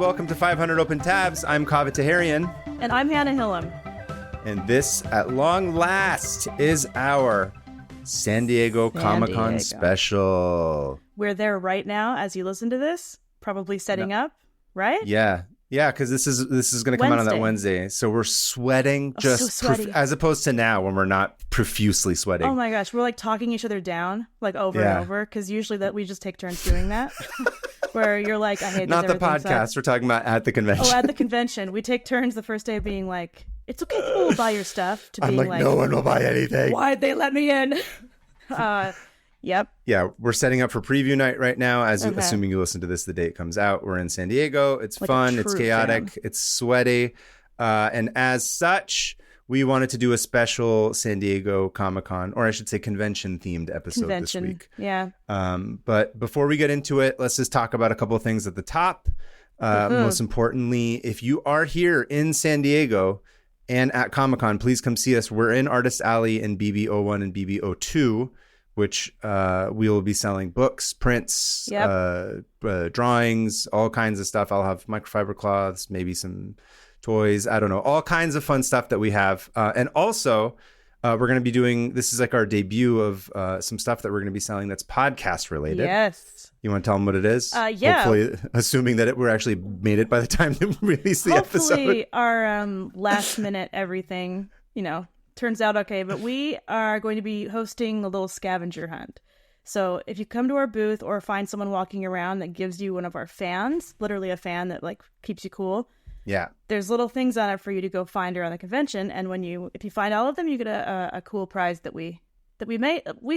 welcome to 500 Open Tabs. I'm Kaveh Taherian. And I'm Hannah Hillam. And this, at long last, is our San Diego Comic-Con special. We're there right now as you listen to this, probably setting up, right? Yeah, because this is going to come out on that Wednesday. So we're sweating, just so sweaty. as opposed to now when we're not profusely sweating. Oh my gosh, we're like talking each other down, like over and over, because usually that we just take turns doing that. Where you're like, I hate this. Not the podcast. We're talking about at the convention. Oh, at the convention. We take turns the first day being like, it's okay, people will buy your stuff. To being like, no one will buy anything. Why'd they let me in? Yep. Yeah, we're setting up for preview night right now. Assuming you listen to this the day it comes out. We're in San Diego. It's like fun. It's chaotic. It's sweaty. And as such, we wanted to do a special San Diego Comic-Con, or I should say convention-themed episode this week. Yeah. But before we get into it, let's just talk about a couple of things at the top. Most importantly, if you are here in San Diego and at Comic-Con, please come see us. We're in Artist Alley in BB01 and BB02, which we will be selling books, prints, drawings, all kinds of stuff. I'll have microfiber cloths, maybe some toys, I don't know, all kinds of fun stuff that we have. And also, we're going to be doing, this is like our debut of some stuff that we're going to be selling that's podcast related. Yes. You want to tell them what it is? Yeah. Hopefully, assuming that we're actually made it by the time they release the episode. Hopefully our last minute everything, turns out okay. But we are going to be hosting a little scavenger hunt. So if you come to our booth or find someone walking around that gives you one of our fans, literally a fan that like keeps you cool. Yeah. There's little things on it for you to go find around the convention. And if you find all of them, you get a cool prize that we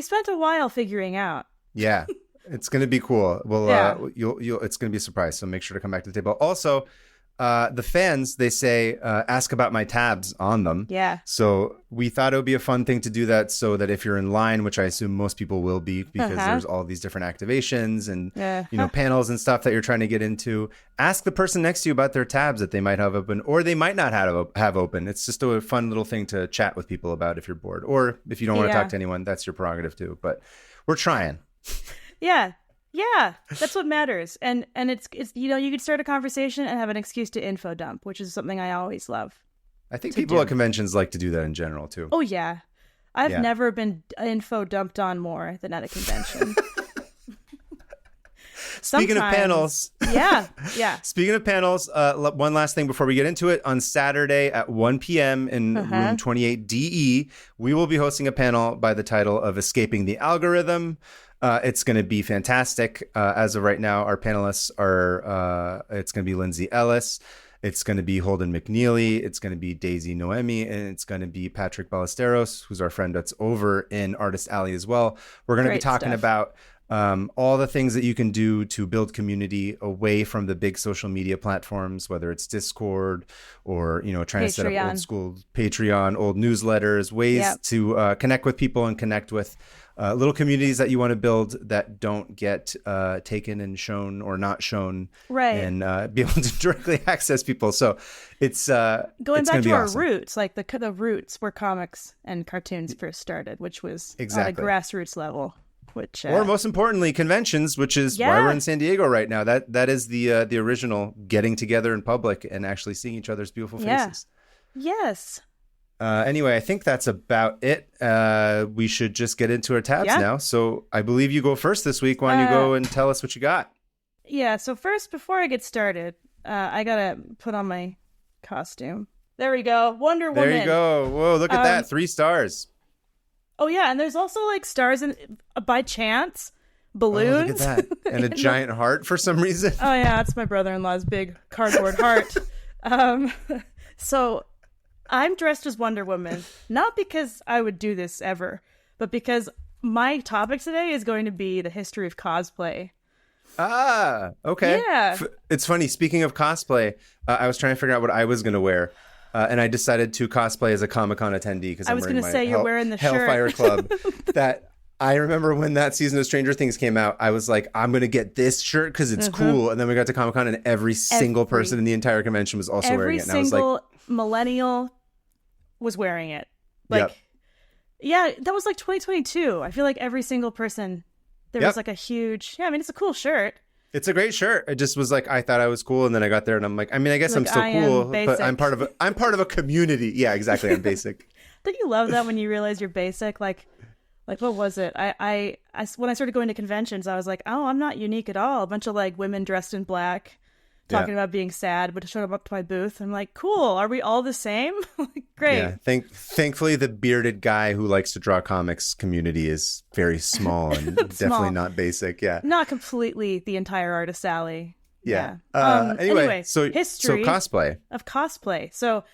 spent a while figuring out. Yeah. It's going to be cool. Well, it's going to be a surprise. So make sure to come back to the table. Also, the fans, they say, ask about my tabs on them. Yeah. So we thought it would be a fun thing to do that so that if you're in line, which I assume most people will be because there's all these different activations and, panels and stuff that you're trying to get into, ask the person next to you about their tabs that they might have open or they might not have open. It's just a fun little thing to chat with people about if you're bored. Or if you don't want to talk to anyone, that's your prerogative too. But we're trying. Yeah, that's what matters. And it's you can start a conversation and have an excuse to info dump, which is something I always love. I think people at conventions like to do that in general too. Oh yeah. I've never been info dumped on more than at a convention. Speaking of panels. Yeah. Speaking of panels, one last thing before we get into it. On Saturday at 1 p.m. in room 28DE, we will be hosting a panel by the title of Escaping the Algorithm. It's going to be fantastic. As of right now, our panelists are, it's going to be Lindsay Ellis. It's going to be Holden McNeely. It's going to be Daisy Noemi. And it's going to be Patrick Ballesteros, who's our friend that's over in Artist Alley as well. We're going to be talking about all the things that you can do to build community away from the big social media platforms, whether it's Discord or, trying to set up old school Patreon, old newsletters, ways to connect with people and connect with little communities that you want to build that don't get taken and shown or not shown, right? And be able to directly access people. So it's going back to our awesome. Roots, like the roots where comics and cartoons first started, which was on a grassroots level. Or most importantly, conventions, which is why we're in San Diego right now. That is the original getting together in public and actually seeing each other's beautiful faces. Yes. Anyway, I think that's about it. We should just get into our tabs now. So I believe you go first this week. Why don't you go and tell us what you got? Yeah, so first, before I get started, I got to put on my costume. There we go. Wonder Woman. There you go. Whoa, look at that. 3 stars. Oh, yeah, and there's also like stars in by chance, balloons. Oh, look at that. And a giant heart for some reason. Oh, yeah, that's my brother-in-law's big cardboard heart. So I'm dressed as Wonder Woman, not because I would do this ever, but because my topic today is going to be the history of cosplay. Ah, okay. Yeah. It's funny. Speaking of cosplay, I was trying to figure out what I was going to wear. And I decided to cosplay as a Comic-Con attendee because I was going to say you're wearing the Hellfire shirt. Club. That I remember when that season of Stranger Things came out, I was like, I'm going to get this shirt because it's cool. And then we got to Comic-Con and every single person in the entire convention was also wearing it. And I was like, every single millennial was wearing it. Like, yeah, that was like 2022. I feel like every single person, there was like a huge, it's a cool shirt. It's a great shirt. It just was like, I thought I was cool, and then I got there and I'm like, I mean, I guess I'm still cool, but I'm part of a community. Yeah, exactly. I'm basic. Don't you love that when you realize you're basic? Like what was it? I when I started going to conventions, I was like, oh, I'm not unique at all. A bunch of like women dressed in black talking about being sad, but showed up to my booth. I'm like, cool. Are we all the same? Great. Yeah. Thankfully, the bearded guy who likes to draw comics community is very small and definitely not basic. Yeah. Not completely the entire Artist Alley. Yeah. Anyway, so history cosplay. Of cosplay. So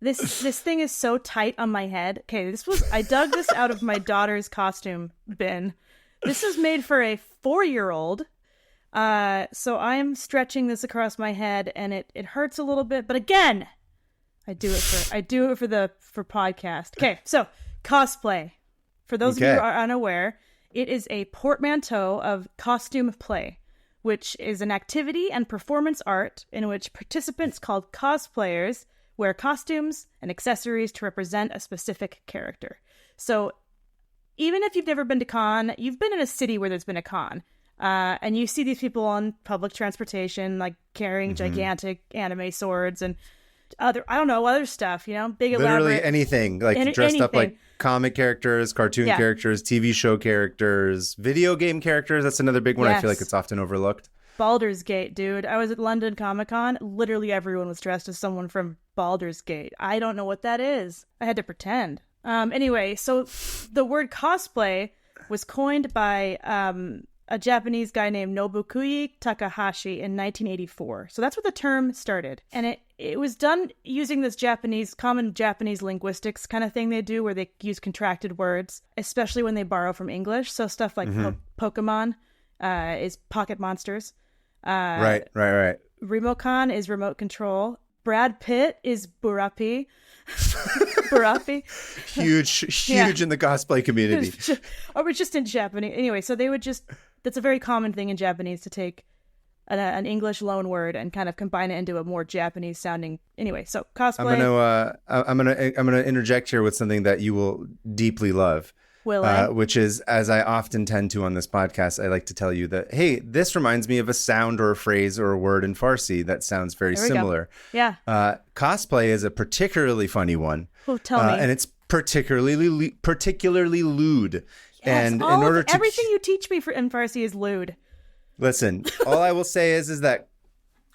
this thing is so tight on my head. Okay, I dug this out of my daughter's costume bin. This is made for a 4-year-old. So I'm stretching this across my head, and it hurts a little bit, but again, I do it for podcast. Okay, so cosplay. For those of you who are unaware, it is a portmanteau of costume play, which is an activity and performance art in which participants called cosplayers wear costumes and accessories to represent a specific character. So even if you've never been to con, you've been in a city where there's been a con. And you see these people on public transportation, like carrying gigantic anime swords and other stuff, big literally elaborate. Anything, like dressed up like comic characters, cartoon characters, TV show characters, video game characters. That's another big one. Yes. I feel like it's often overlooked. Baldur's Gate, dude. I was at London Comic Con. Literally everyone was dressed as someone from Baldur's Gate. I don't know what that is. I had to pretend. Anyway, so the word cosplay was coined by a Japanese guy named Nobukuyi Takahashi in 1984. So that's where the term started. And it was done using this common Japanese linguistics kind of thing they do, where they use contracted words, especially when they borrow from English. So stuff like Pokemon is pocket monsters. Right. Remocon is remote control. Brad Pitt is Burapi. Burapi. Huge in the cosplay community. Or we're just in Japanese. Anyway, so they would that's a very common thing in Japanese to take an English loan word and kind of combine it into a more Japanese sounding. Anyway, so cosplay. I'm gonna interject here with something that you will deeply love. Which is, as I often tend to on this podcast, I like to tell you that, hey, this reminds me of a sound or a phrase or a word in Farsi that sounds very similar. Go. Yeah. Cosplay is a particularly funny one. Oh, tell me. And it's particularly lewd. Yes, and everything you teach me in Farsi is lewd. Listen, all I will say is that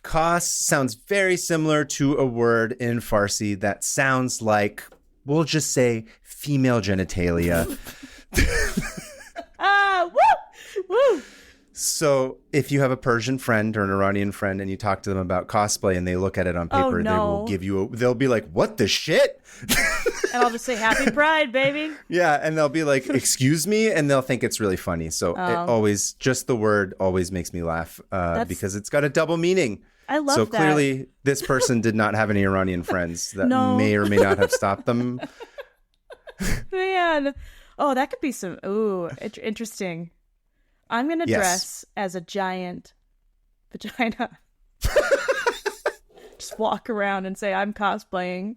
kos sounds very similar to a word in Farsi that sounds like, we'll just say, female genitalia. Woo! So if you have a Persian friend or an Iranian friend and you talk to them about cosplay and they look at it on paper, they will give you they'll be like, what the shit? And I'll just say, happy pride, baby. Yeah, and they'll be like, excuse me? And they'll think it's really funny. So just the word always makes me laugh because it's got a double meaning. I love that. So clearly this person did not have any Iranian friends that may or may not have stopped them. Man. Oh, that could be interesting. I'm going to dress as a giant vagina. Just walk around and say, I'm cosplaying.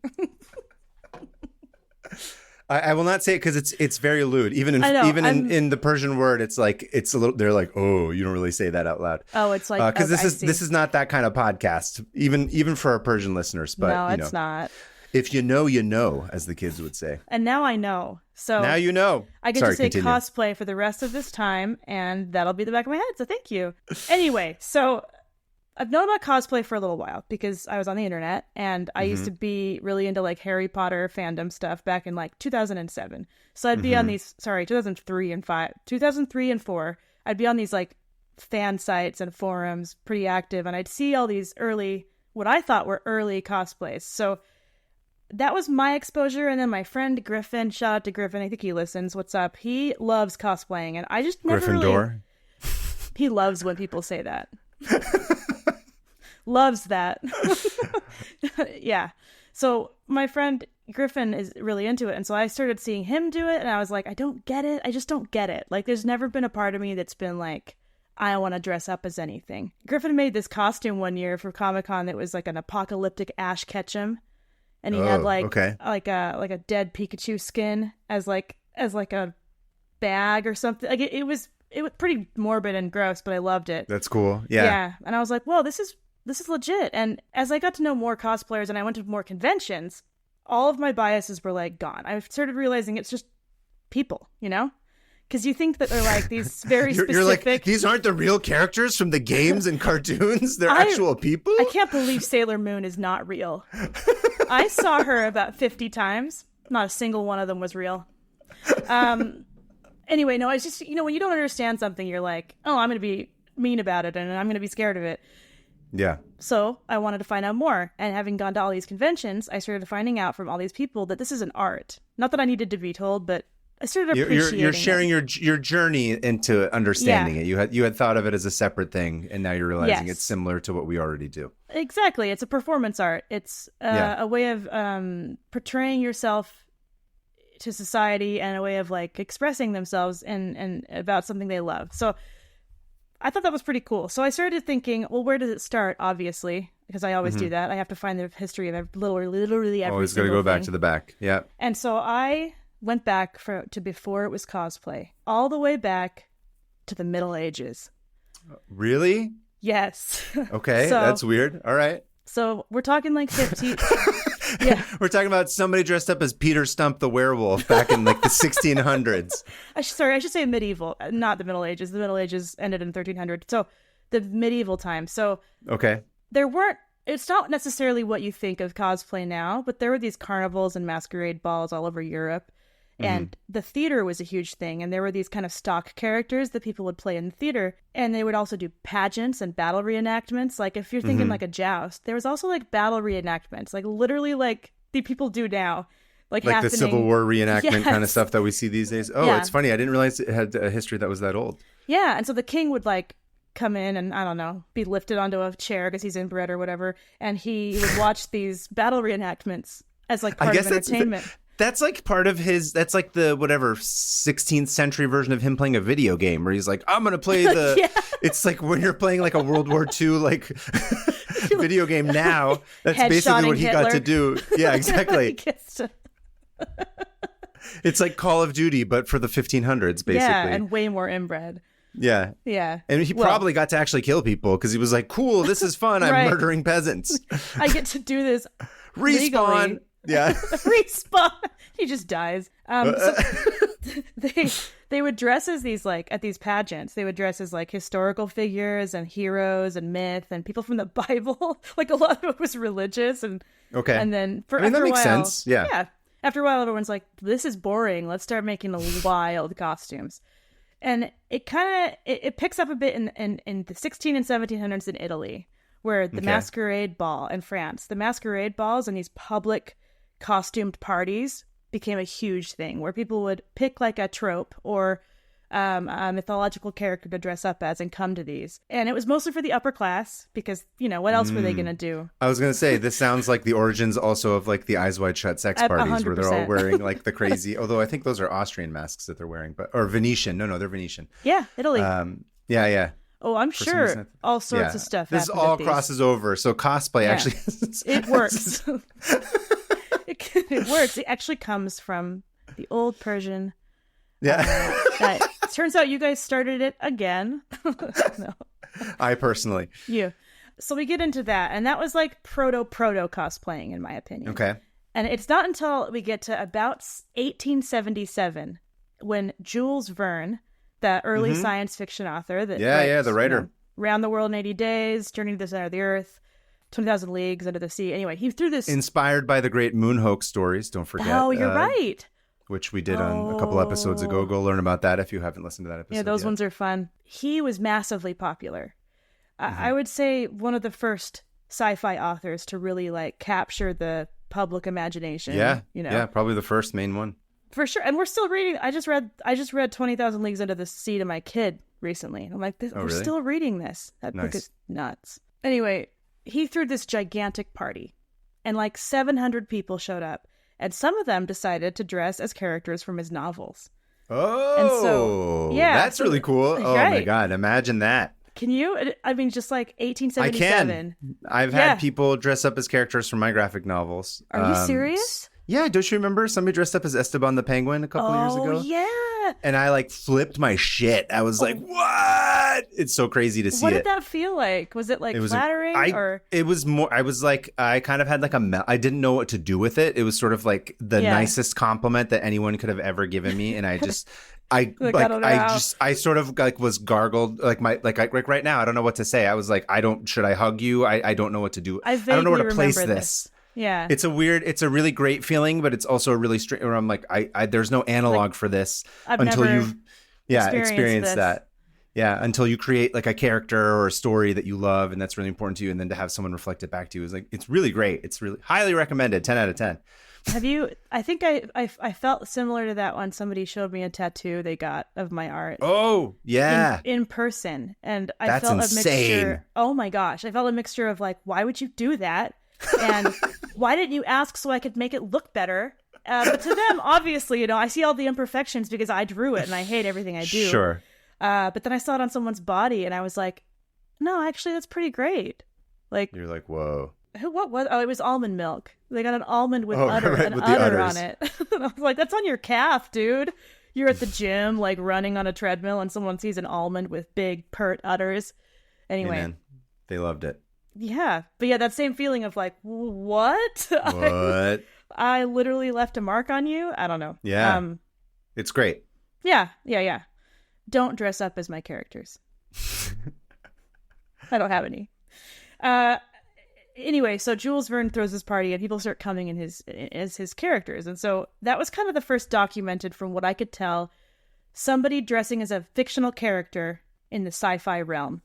I will not say it because it's very lewd. Even in the Persian word, it's like it's a little. They're like, oh, you don't really say that out loud. Oh, it's like because this is not that kind of podcast. Even for our Persian listeners, but no, it's not. If you know, you know, as the kids would say. And now I know. So now you know. I get to say cosplay for the rest of this time, and that'll be the back of my head. So thank you. Anyway, so I've known about cosplay for a little while because I was on the internet, and I used to be really into like Harry Potter fandom stuff back in like 2007. So I'd be on these, 2003 and 4. I'd be on these like fan sites and forums, pretty active, and I'd see all these what I thought were early cosplays. So that was my exposure. And then my friend Griffin, shout out to Griffin, I think he listens. What's up? He loves cosplaying, and I just never Gryffindor. He loves when people say that. Loves that. Yeah. So my friend Griffin is really into it, and so I started seeing him do it, and I was like, I don't get it. I just don't get it. Like, there's never been a part of me that's been like, I want to dress up as anything. Griffin made this costume one year for Comic-Con that was like an apocalyptic Ash Ketchum. And he had like a dead Pikachu skin as like a bag or something. Like it was it was pretty morbid and gross, but I loved it. That's cool. Yeah. Yeah. And I was like, well, this is legit. And as I got to know more cosplayers and I went to more conventions, all of my biases were like gone. I started realizing it's just people, you know? Because you think that they're like these very specific... You're like, these aren't the real characters from the games and cartoons? They're actual people? I can't believe Sailor Moon is not real. I saw her about 50 times. Not a single one of them was real. Anyway, no, it's just, when you don't understand something, you're like, oh, I'm going to be mean about it and I'm going to be scared of it. Yeah. So I wanted to find out more. And having gone to all these conventions, I started finding out from all these people that this is an art. Not that I needed to be told, but I started appreciating You're sharing your journey into understanding it. You had thought of it as a separate thing, and now you're realizing it's similar to what we already do. Exactly. It's a performance art. It's a way of portraying yourself to society and a way of like expressing themselves and about something they love. So I thought that was pretty cool. So I started thinking, well, where does it start? Obviously, because I always do that. I have to find the history of literally every always got to go back to the back. Yeah. And so I went back to before it was cosplay, all the way back to the Middle Ages. Really? Yes. Okay, that's weird. All right. So we're talking like 50. Yeah. We're talking about somebody dressed up as Peter Stump the werewolf back in like the 1600s. I should say medieval, not the Middle Ages. The Middle Ages ended in 1300. So the medieval times. So okay. It's not necessarily what you think of cosplay now, but there were these carnivals and masquerade balls all over Europe. And the theater was a huge thing. And there were these kind of stock characters that people would play in the theater. And they would also do pageants and battle reenactments. Like if you're thinking like a joust, there was also like battle reenactments, like literally like the people do now. Like the Civil War reenactment kind of stuff that we see these days. Oh, It's funny. I didn't realize it had a history that was that old. Yeah. And so the king would like come in and, I don't know, be lifted onto a chair because he's inbred or whatever. And he would watch these battle reenactments as like part of entertainment. That's like part of that's like the 16th century version of him playing a video game where he's like, I'm going to play it's like when you're playing like a World War II, like video game now, that's basically what he got to do. Yeah, exactly. It's like Call of Duty, but for the 1500s, basically. Yeah, and way more inbred. Yeah. Yeah. And he probably got to actually kill people because he was like, cool, this is fun. I'm murdering peasants. I get to do this. Respawn. Legally. Yeah. Respawn. He just dies. So they would dress as these at these pageants. They would dress as like historical figures and heroes and myth and people from the Bible. Like a lot of it was religious and And then that makes sense. Yeah. Yeah. After a while, everyone's like, "This is boring. Let's start making the wild costumes." And it kind of it picks up a bit in the 16 and 1700s in Italy, where the masquerade ball in France, the masquerade balls and these public costumed parties became a huge thing where people would pick like a trope or a mythological character to dress up as and come to these. And it was mostly for the upper class because, what else were they going to do? I was going to say, this sounds like the origins also of like the Eyes Wide Shut sex parties 100%. Where they're all wearing like the crazy, although I think those are Austrian masks that they're wearing, or Venetian. No, they're Venetian. Yeah, Italy. Yeah. Oh, I'm sure all sorts of stuff. This all crosses over. So cosplay actually... It works. It works. It actually comes from the old Persian. Yeah. That turns out you guys started it again. No. I personally. You. So we get into that. And that was like proto cosplaying, in my opinion. Okay. And it's not until we get to about 1877 when Jules Verne, the early science fiction author that the writer. Round the World in 80 Days, Journey to the Center of the Earth, 20,000 Leagues Under the Sea. Anyway, he threw this... Inspired by the great Moon Hoax stories, don't forget. Oh, you're right. Which we did on a couple episodes ago. Go learn about that if you haven't listened to that episode. Yeah, those ones are fun. He was massively popular. I would say one of the first sci-fi authors to really like capture the public imagination. Yeah, yeah, probably the first main one. For sure. And we're still reading. I just read 20,000 Leagues Under the Sea to my kid recently. And I'm like, we're really? Still reading this. That book is nuts. Anyway, he threw this gigantic party and like 700 people showed up. And some of them decided to dress as characters from his novels. Oh, and so, that's really cool. Oh my God. Imagine that. Can you? I mean, just like 1877. I can. I've had people dress up as characters from my graphic novels. Are you serious? Yeah, don't you remember somebody dressed up as Esteban the Penguin a couple years ago? Oh, yeah. And I like flipped my shit. I was like, what? It's so crazy to see What did that feel like? Was it like flattering or? It was more, I was like, I kind of had like I didn't know what to do with it. It was sort of like the nicest compliment that anyone could have ever given me. And I just, I sort of like was gargled like right now. I don't know what to say. I was like, should I hug you? I don't know what to do. I don't know where to place this. Yeah. It's a really great feeling, but it's also a really strange where I'm like, there's no analog for this until you've experienced that. Yeah. Until you create like a character or a story that you love and that's really important to you. And then to have someone reflect it back to you is like, it's really great. It's really highly recommended. 10 out of 10. Have you, I think I felt similar to that when somebody showed me a tattoo they got of my art. Oh, yeah. In person. And I That's felt insane. a mixture. Oh my gosh. I felt a mixture of like, why would you do that? And why didn't you ask so I could make it look better? But to them, obviously, I see all the imperfections because I drew it and I hate everything I do. Sure. But then I saw it on someone's body and I was like, no, actually, that's pretty great. Like, you're like, whoa. What was? Oh, it was almond milk. They got an almond with udder on it. And I was like, that's on your calf, dude. You're at the gym, like running on a treadmill, and someone sees an almond with big pert udders. Anyway, hey man, they loved it. Yeah, but yeah, that same feeling of like, what? What? I literally left a mark on you. I don't know. Yeah, it's great. Yeah. Don't dress up as my characters. I don't have any. Anyway, so Jules Verne throws this party and people start coming in as his characters. And so that was kind of the first documented, from what I could tell, somebody dressing as a fictional character in the sci-fi realm.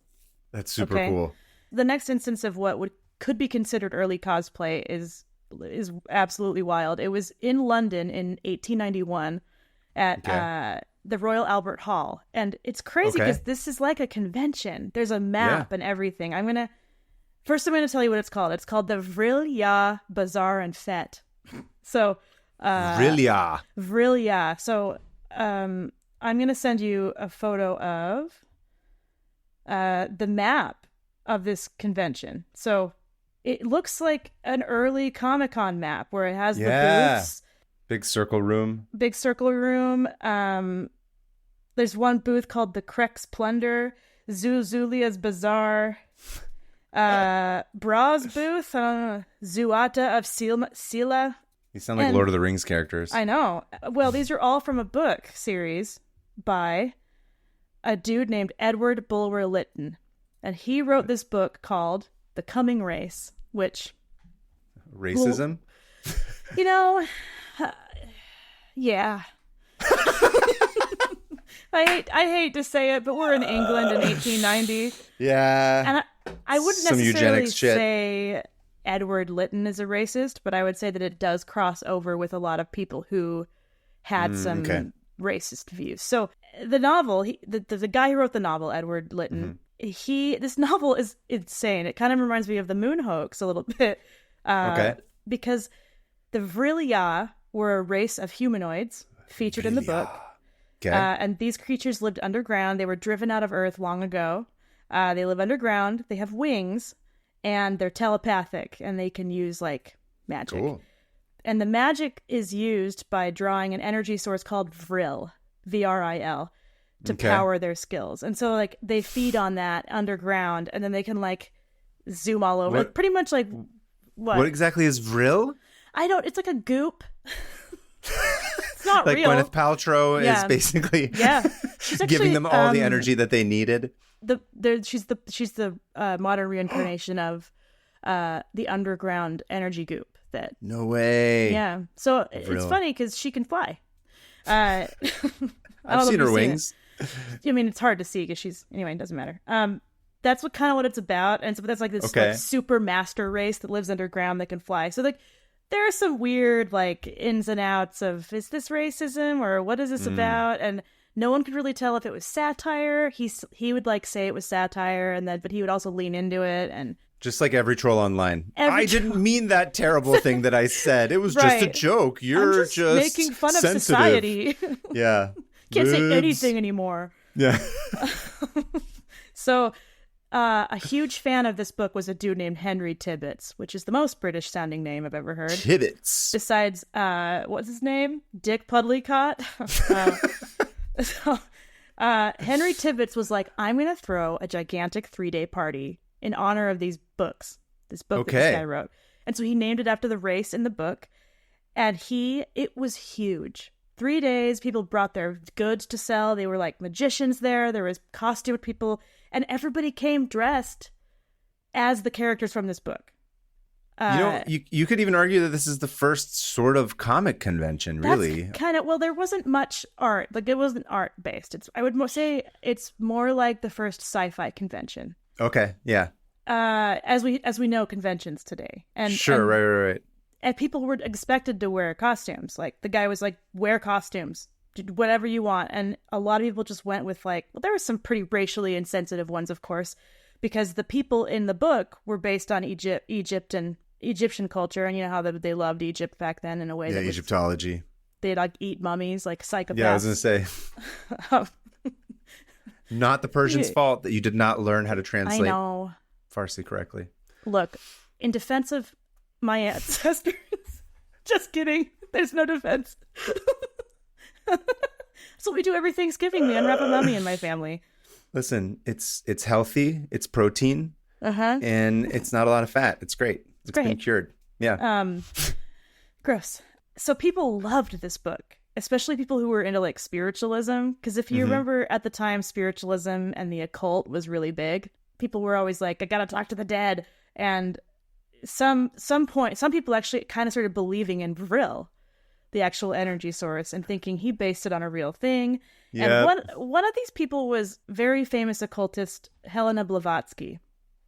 That's super cool. The next instance of what could be considered early cosplay is absolutely wild. It was in London in 1891 at the Royal Albert Hall. And it's crazy because this is like a convention. There's a map and everything. I'm going to tell you what it's called. It's called the Vril-ya Bazaar and Fete. So, Vril-ya. So, I'm going to send you a photo of the map of this convention. So, it looks like an early Comic-Con map where it has the booths. Big circle room. There's one booth called the Krex Plunder, Zulia's Bazaar, Bra's booth, Zuata of Sila. You sound like Lord of the Rings characters. I know. Well, these are all from a book series by a dude named Edward Bulwer Lytton. And he wrote this book called The Coming Race, which... Racism? Yeah. I hate to say it, but we're in England in 1890. Yeah. And I wouldn't necessarily say Edward Lytton is a racist, but I would say that it does cross over with a lot of people who had some racist views. So the novel, the guy who wrote the novel, Edward Lytton, this novel is insane. It kind of reminds me of the Moon Hoax a little bit. Because the Vril-ya were a race of humanoids featured in the book. And these creatures lived underground. They were driven out of Earth long ago. They live underground. They have wings, and they're telepathic, and they can use like magic. Cool. And the magic is used by drawing an energy source called Vril, Vril, to power their skills. And so like they feed on that underground, and then they can like zoom all over. Like, pretty much like what exactly is Vril? It's like a goop. It's not like real. Gwyneth Paltrow is basically she's actually, giving them all the energy that they needed. She's the modern reincarnation of the underground energy goop. No way. Yeah. So it's funny because she can fly. I've seen her wings. I mean, it's hard to see because anyway, it doesn't matter. That's what it's about. And so that's like this like, super master race that lives underground that can fly. So like there are some weird like ins and outs of, is this racism or what is this about? And no one could really tell if it was satire. He would like say it was satire, but he would also lean into it. And just like every troll online. I didn't mean that terrible thing that I said. It was just a joke. You're just making fun sensitive. Of society. Yeah. Can't say anything anymore. Yeah. So A huge fan of this book was a dude named Henry Tibbets, which is the most British sounding name I've ever heard. Tibbets. Besides, what's his name? Dick Pudleycott. Henry Tibbets was like, I'm going to throw a gigantic 3-day party in honor of these books. This book that this guy wrote. And so he named it after the race in the book. And it was huge. 3 days, people brought their goods to sell. They were like magicians there. There was costumed people. And everybody came dressed as the characters from this book. You could even argue that this is the first sort of comic convention, really. Kind of, well, there wasn't much art. Like, it wasn't art-based. I would say it's more like the first sci-fi convention. Okay, yeah. As we know conventions today. Sure, right. And people were expected to wear costumes. Like, the guy was like, wear costumes. Whatever you want. And a lot of people just went with like, well, there were some pretty racially insensitive ones, of course, because the people in the book were based on Egypt and Egyptian culture, and you know how they loved Egypt back then in a way. Yeah, Egyptology. They'd like eat mummies like psychopaths. Yeah, I was gonna say. Not the Persians' fault that you did not learn how to translate Farsi correctly. Look, in defense of my ancestors, just kidding. There's no defense. That's what we do every Thanksgiving. We unwrap a mummy in my family. Listen, it's healthy, it's protein, and it's not a lot of fat. It's great. It's been cured. Yeah. Gross. So people loved this book, especially people who were into like spiritualism. Because if you remember at the time, spiritualism and the occult was really big. People were always like, I gotta talk to the dead. And some people actually kind of started believing in Vril, the actual energy source, and thinking he based it on a real thing. Yep. And one of these people was very famous occultist Helena Blavatsky.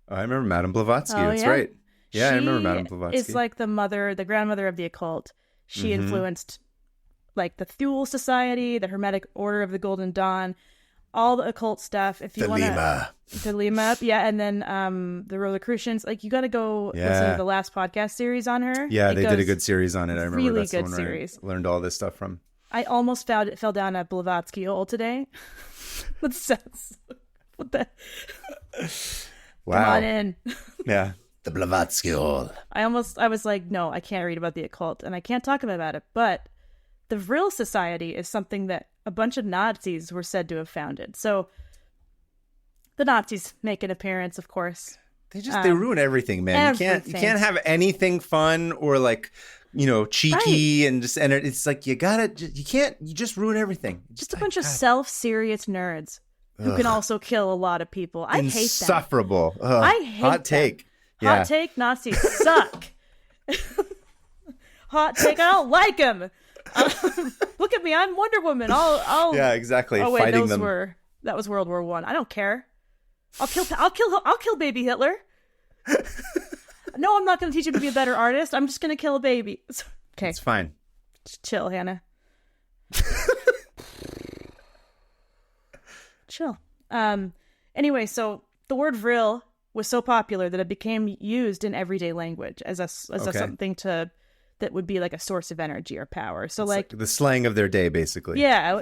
I remember Madame Blavatsky. That's right. Yeah, I remember Madame Blavatsky. Is like the grandmother of the occult. She influenced like the Thule Society, the Hermetic Order of the Golden Dawn, all the occult stuff. If you want to Lima, and then the Rosicrucians. Like, you got to go listen to the last podcast series on her. Yeah, they did a good series on it. I remember really that's good the one series. I learned all this stuff from. I almost fell down a Blavatsky hole today. That sounds what the. Wow. Come on in. Yeah. The Blavatsky hole. I was like, no, I can't read about the occult and I can't talk about it. But the Vril Society is something that a bunch of Nazis were said to have founded. So the Nazis make an appearance, of course. They ruin everything, man. You can't have anything fun or like, cheeky and it's like you just ruin everything. Just a bunch of self-serious nerds who can also kill a lot of people. I hate them. Insufferable. I hate them. Hot take. Hot take, Nazis suck. Hot take, I don't like them. Look at me, I'm Wonder Woman. I'll Yeah, exactly. Oh wait, Fighting that was World War I. I don't care. I'll kill baby Hitler. No, I'm not going to teach him to be a better artist. I'm just going to kill a baby. Okay. It's fine. Just chill, Hannah. Chill. Anyway, so the word vril was so popular that it became used in everyday language as a something that would be like a source of energy or power. So it's like the slang of their day, basically. Yeah.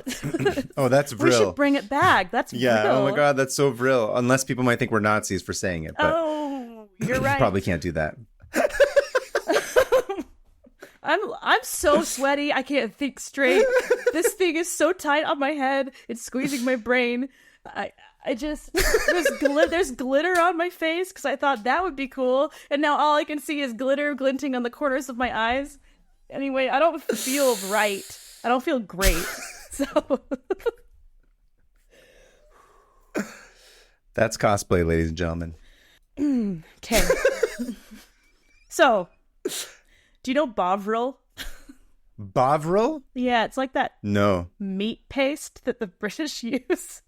Oh, that's vril. We should bring it back. That's yeah. vril. Oh my God, that's so vril. Unless people might think we're Nazis for saying it. But you're right. Probably can't do that. I'm so sweaty. I can't think straight. This thing is so tight on my head. It's squeezing my brain. I just there's glitter on my face because I thought that would be cool, and now all I can see is glitter glinting on the corners of my eyes. Anyway, I don't feel right. I don't feel great. So that's cosplay, ladies and gentlemen. Okay. So, do you know Bovril? Bovril? Yeah, it's like that. No. Meat paste that the British use.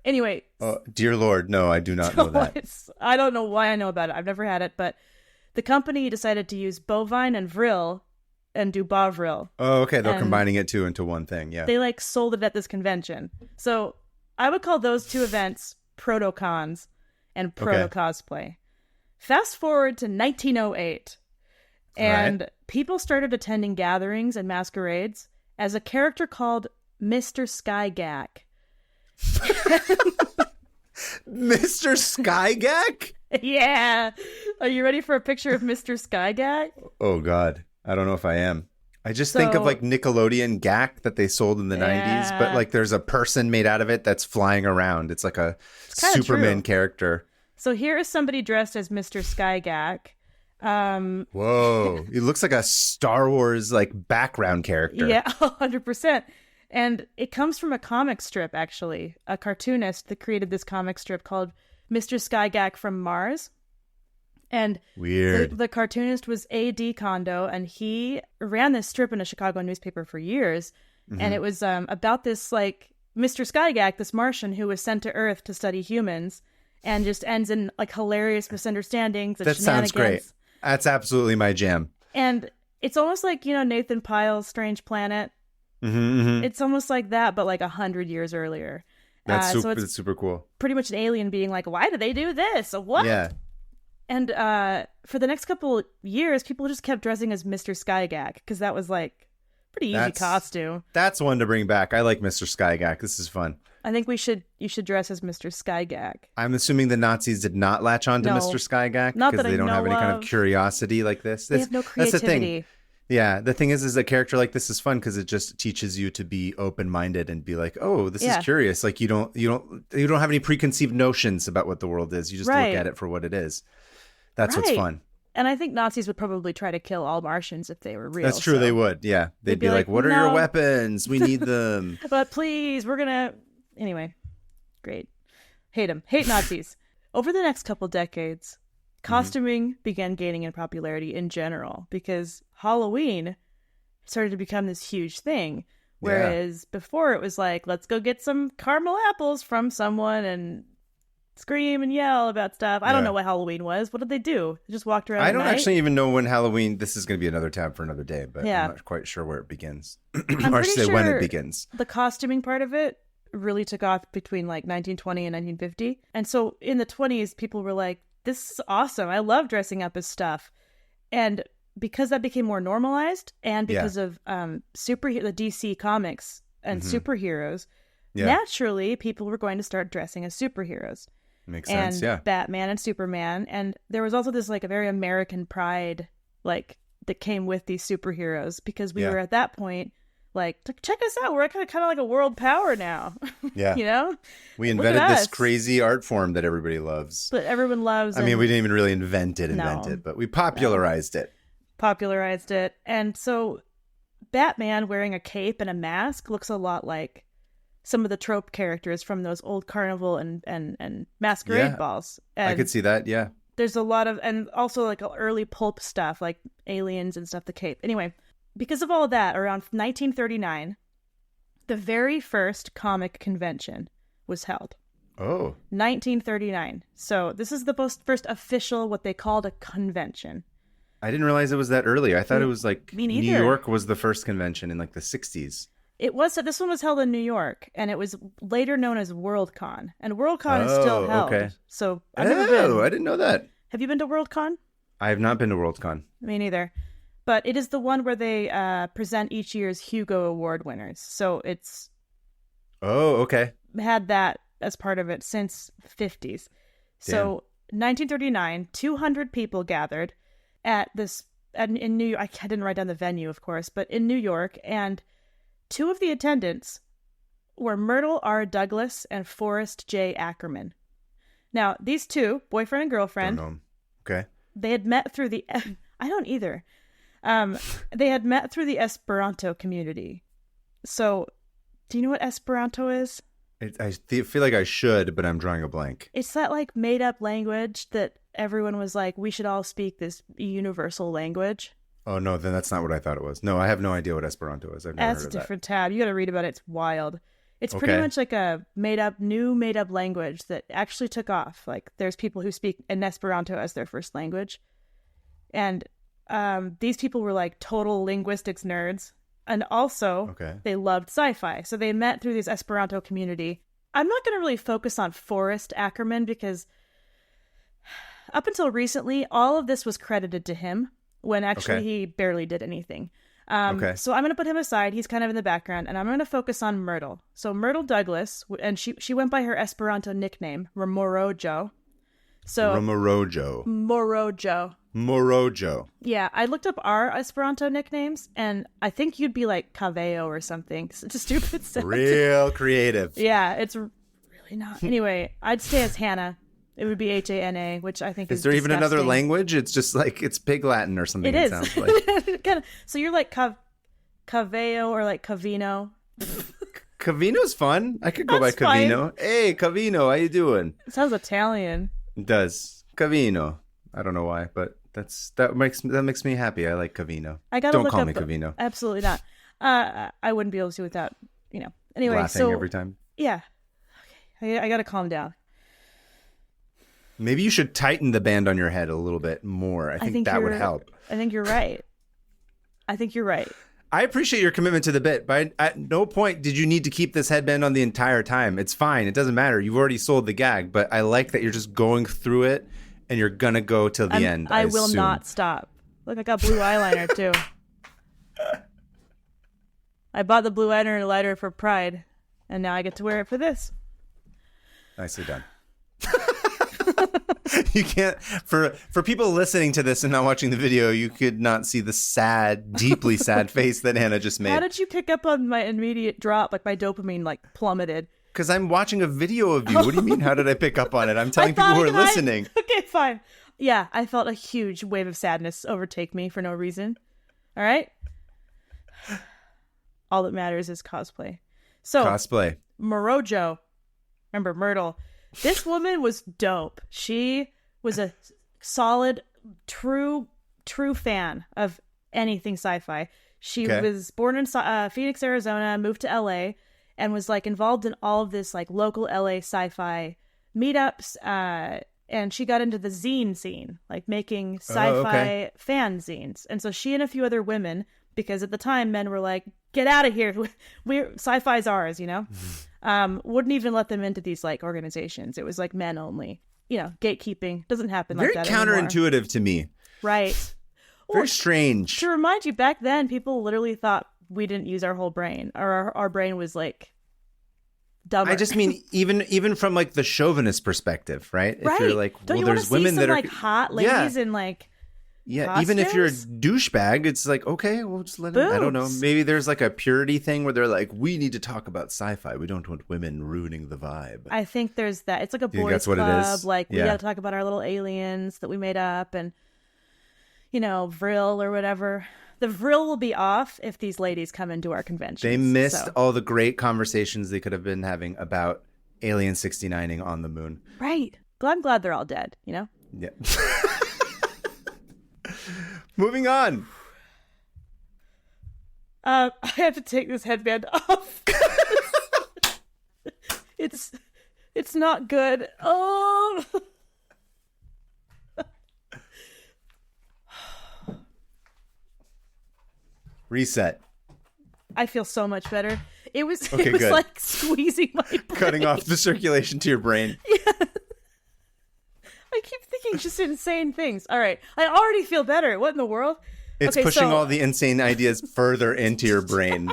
Anyway. Oh, dear Lord, no, I do not know that. I don't know why I know about it. I've never had it, but the company decided to use bovine and vril and do Bovril. Oh, okay. They're combining it two into one thing. Yeah. They sold it at this convention. So I would call those two events proto-cons and proto-cosplay. Fast forward to 1908. And people started attending gatherings and masquerades as a character called Mr. Skygak. Mr. Skygak? Yeah. Are you ready for a picture of Mr. Skygak? Oh, God. I don't know if I am. I just think of like Nickelodeon Gak that they sold in the 90s, but like there's a person made out of it that's flying around. It's like a Superman character. So here is somebody dressed as Mr. Skygak. Whoa. He looks like a Star Wars like background character. Yeah, 100%. And it comes from a comic strip, actually. A cartoonist that created this comic strip called Mr. Skygak from Mars. And weird. The cartoonist was A.D. Kondo, and he ran this strip in a Chicago newspaper for years. Mm-hmm. And it was about this, like, Mr. Skygak, this Martian who was sent to Earth to study humans, and just ends in, like, hilarious misunderstandings and that shenanigans. Sounds great. That's absolutely my jam. And it's almost like, Nathan Pyle's Strange Planet. Mm-hmm, mm-hmm. It's almost like that, but like 100 years earlier. That's it's super cool. Pretty much an alien being like, why do they do this? What? Yeah. And for the next couple years, people just kept dressing as Mr. Skygak because that was like pretty easy costume. That's one to bring back. I like Mr. Skygak. This is fun. I think you should dress as Mr. Skygak. I'm assuming the Nazis did not latch on to Mr. Skygak because they don't have any kind of curiosity like this. They have no creativity. That's the thing. Yeah, the thing is a character like this is fun because it just teaches you to be open-minded and be like, oh, this is curious. Like you don't have any preconceived notions about what the world is. You just look at it for what it is. That's what's fun. And I think Nazis would probably try to kill all Martians if they were real. That's true. So. They would. Yeah. They'd be like, what are your weapons? We need them. But please, we're going to... Anyway, great. Hate them. Hate Nazis. Over the next couple decades, costuming began gaining in popularity in general because Halloween started to become this huge thing. Whereas before it was like, let's go get some caramel apples from someone and scream and yell about stuff. I don't know what Halloween was. What did they do? They just walked around I don't actually even know when Halloween... This is going to be another tab for another day, but I'm not quite sure where it begins. Or say when it begins. The costuming part of it really took off between like 1920 and 1950. And so in the 20s, people were like, this is awesome. I love dressing up as stuff. And because that became more normalized and because of the DC comics and superheroes, naturally people were going to start dressing as superheroes. Makes sense, yeah. Batman and Superman. And there was also this like a very American pride like that came with these superheroes because we were at that point like, check us out. We're kind of like a world power now. Yeah. We invented this crazy art form that everybody loves. That everyone loves. I mean, we didn't even really invent it, but we popularized it. Popularized it. And so Batman wearing a cape and a mask looks a lot like some of the trope characters from those old carnival and masquerade balls. And I could see that, yeah. There's a lot of, and also like early pulp stuff, like aliens and stuff, the cape. Anyway, because of all of that, around 1939, the very first comic convention was held. Oh. 1939. So this is the first official, what they called a convention. I didn't realize it was that early. I thought it was like New York was the first convention in like the 60s. It was. This one was held in New York, and it was later known as WorldCon. And WorldCon is still held. Okay. So I've never been. I didn't know that. Have you been to WorldCon? I have not been to WorldCon. Me neither. But it is the one where they present each year's Hugo Award winners. So it's... Oh, okay. Had that as part of it since 50s. So 1939, 200 people gathered at this... in New York. I didn't write down the venue, of course, but in New York, and... Two of the attendants were Myrtle R. Douglas and Forrest J. Ackerman. Now, these two, boyfriend and girlfriend, don't know. Okay. They had met through the... I don't either. They had met through the Esperanto community. So, do you know what Esperanto is? I feel like I should, but I'm drawing a blank. It's that like made-up language that everyone was like, we should all speak this universal language. Oh, no, then that's not what I thought it was. No, I have no idea what Esperanto is. I've never heard of that. That's a different tab. You got to read about it. It's wild. It's pretty much like a new made-up language that actually took off. Like, there's people who speak in Esperanto as their first language. And these people were like total linguistics nerds. And also, they loved sci-fi. So they met through this Esperanto community. I'm not going to really focus on Forrest Ackerman because up until recently, all of this was credited to him. When actually he barely did anything. So I'm going to put him aside. He's kind of in the background, and I'm going to focus on Myrtle. So Myrtle Douglas, and she went by her Esperanto nickname, Morojo. Morojo. Yeah, I looked up our Esperanto nicknames, and I think you'd be like Caveo or something. Such a stupid sound. Real creative. Yeah, it's really not. Anyway, I'd stay as Hannah. It would be Hana, which I think is there disgusting. Even another language? It's just like, it's Pig Latin or something. It sounds like. Kinda, so you're like Caveo or like Cavino. Cavino's fun. I could go by Cavino. Fine. Hey, Cavino, how you doing? It sounds Italian. It does. Cavino. I don't know why, but that makes me happy. I like Cavino. Don't call me Cavino. Absolutely not. I wouldn't be able to without, Anyway, laughing every time. Yeah. Okay. I got to calm down. Maybe you should tighten the band on your head a little bit more. I think that would help. I think you're right. I appreciate your commitment to the bit, but at no point did you need to keep this headband on the entire time. It's fine. It doesn't matter. You've already sold the gag, but I like that you're just going through it and you're going to go till the end. I will not stop. Look, I got blue eyeliner too. I bought the blue eyeliner for Pride, and now I get to wear it for this. Nicely done. You can't, for people listening to this and not watching the video, you could not see the sad, deeply sad face that Hannah just made. How did you pick up on my immediate drop? Like my dopamine plummeted. Because I'm watching a video of you. What do you mean? How did I pick up on it? I'm telling people who are listening. Okay, fine. Yeah, I felt a huge wave of sadness overtake me for no reason. All right? All that matters is cosplay. So, cosplay. Morojo. Remember, Myrtle. This woman was dope. She was a solid, true fan of anything sci-fi. She was born in Phoenix, Arizona, moved to LA, and was involved in all of this local LA sci-fi meetups. And she got into the zine scene, making sci-fi fan zines. And so she and a few other women, because at the time men were like, get out of here. Sci-fi's ours, wouldn't even let them into these organizations. It was men only, gatekeeping doesn't happen like that anymore. Very counterintuitive to me. Right. Very strange. To remind you, back then people literally thought we didn't use our whole brain, or our brain was dumber. I just mean even from the chauvinist perspective, right? Right. If you're don't you there's want to women see some, that are hot ladies in yeah, even if you're a douchebag, it's okay, we'll just let it. I don't know. Maybe there's a purity thing where they're we need to talk about sci-fi. We don't want women ruining the vibe. I think there's that. It's a boys' club. It is? We got to talk about our little aliens that we made up, and Vril or whatever. The Vril will be off if these ladies come into our convention. They missed all the great conversations they could have been having about Alien 69ing on the moon. Right. I'm glad they're all dead. Yeah. Moving on. I have to take this headband off. It's not good. Oh. Reset. I feel so much better. It was good. Squeezing my brain. Cutting off the circulation to your brain. Yeah. I keep thinking just insane things. All right. I already feel better. What in the world? It's pushing all the insane ideas further into your brain.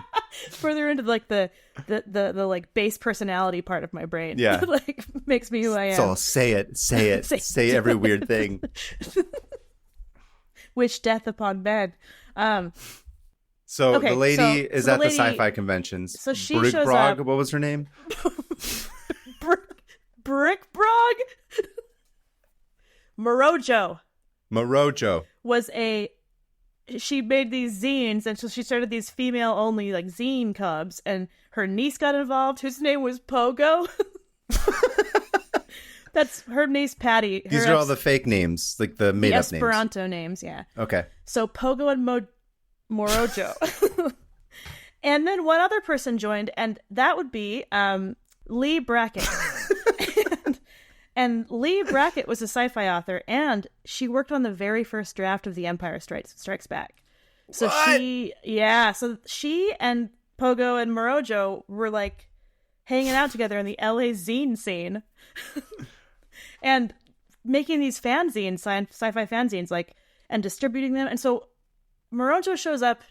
Further into the base personality part of my brain. Yeah. Makes me who I am. So say it. Say every weird thing. Wish death upon men. So the lady is at the sci-fi conventions. So she shows up. What was her name? Brickbrog? Morojo was she made these zines, and so she started these female-only zine cubs, and her niece got involved, whose name was Pogo. That's her niece, Patty. These are all the fake names, the made-up names. Esperanto names, yeah. Okay. So Pogo and Morojo. And then one other person joined, and that would be Lee Brackett. And Lee Brackett was a sci-fi author, and she worked on the very first draft of The Empire Strikes Back. So so she and Pogo and Morojo were hanging out together in the LA zine scene and making these fanzines, sci-fi fanzines, and distributing them. And so Morojo shows up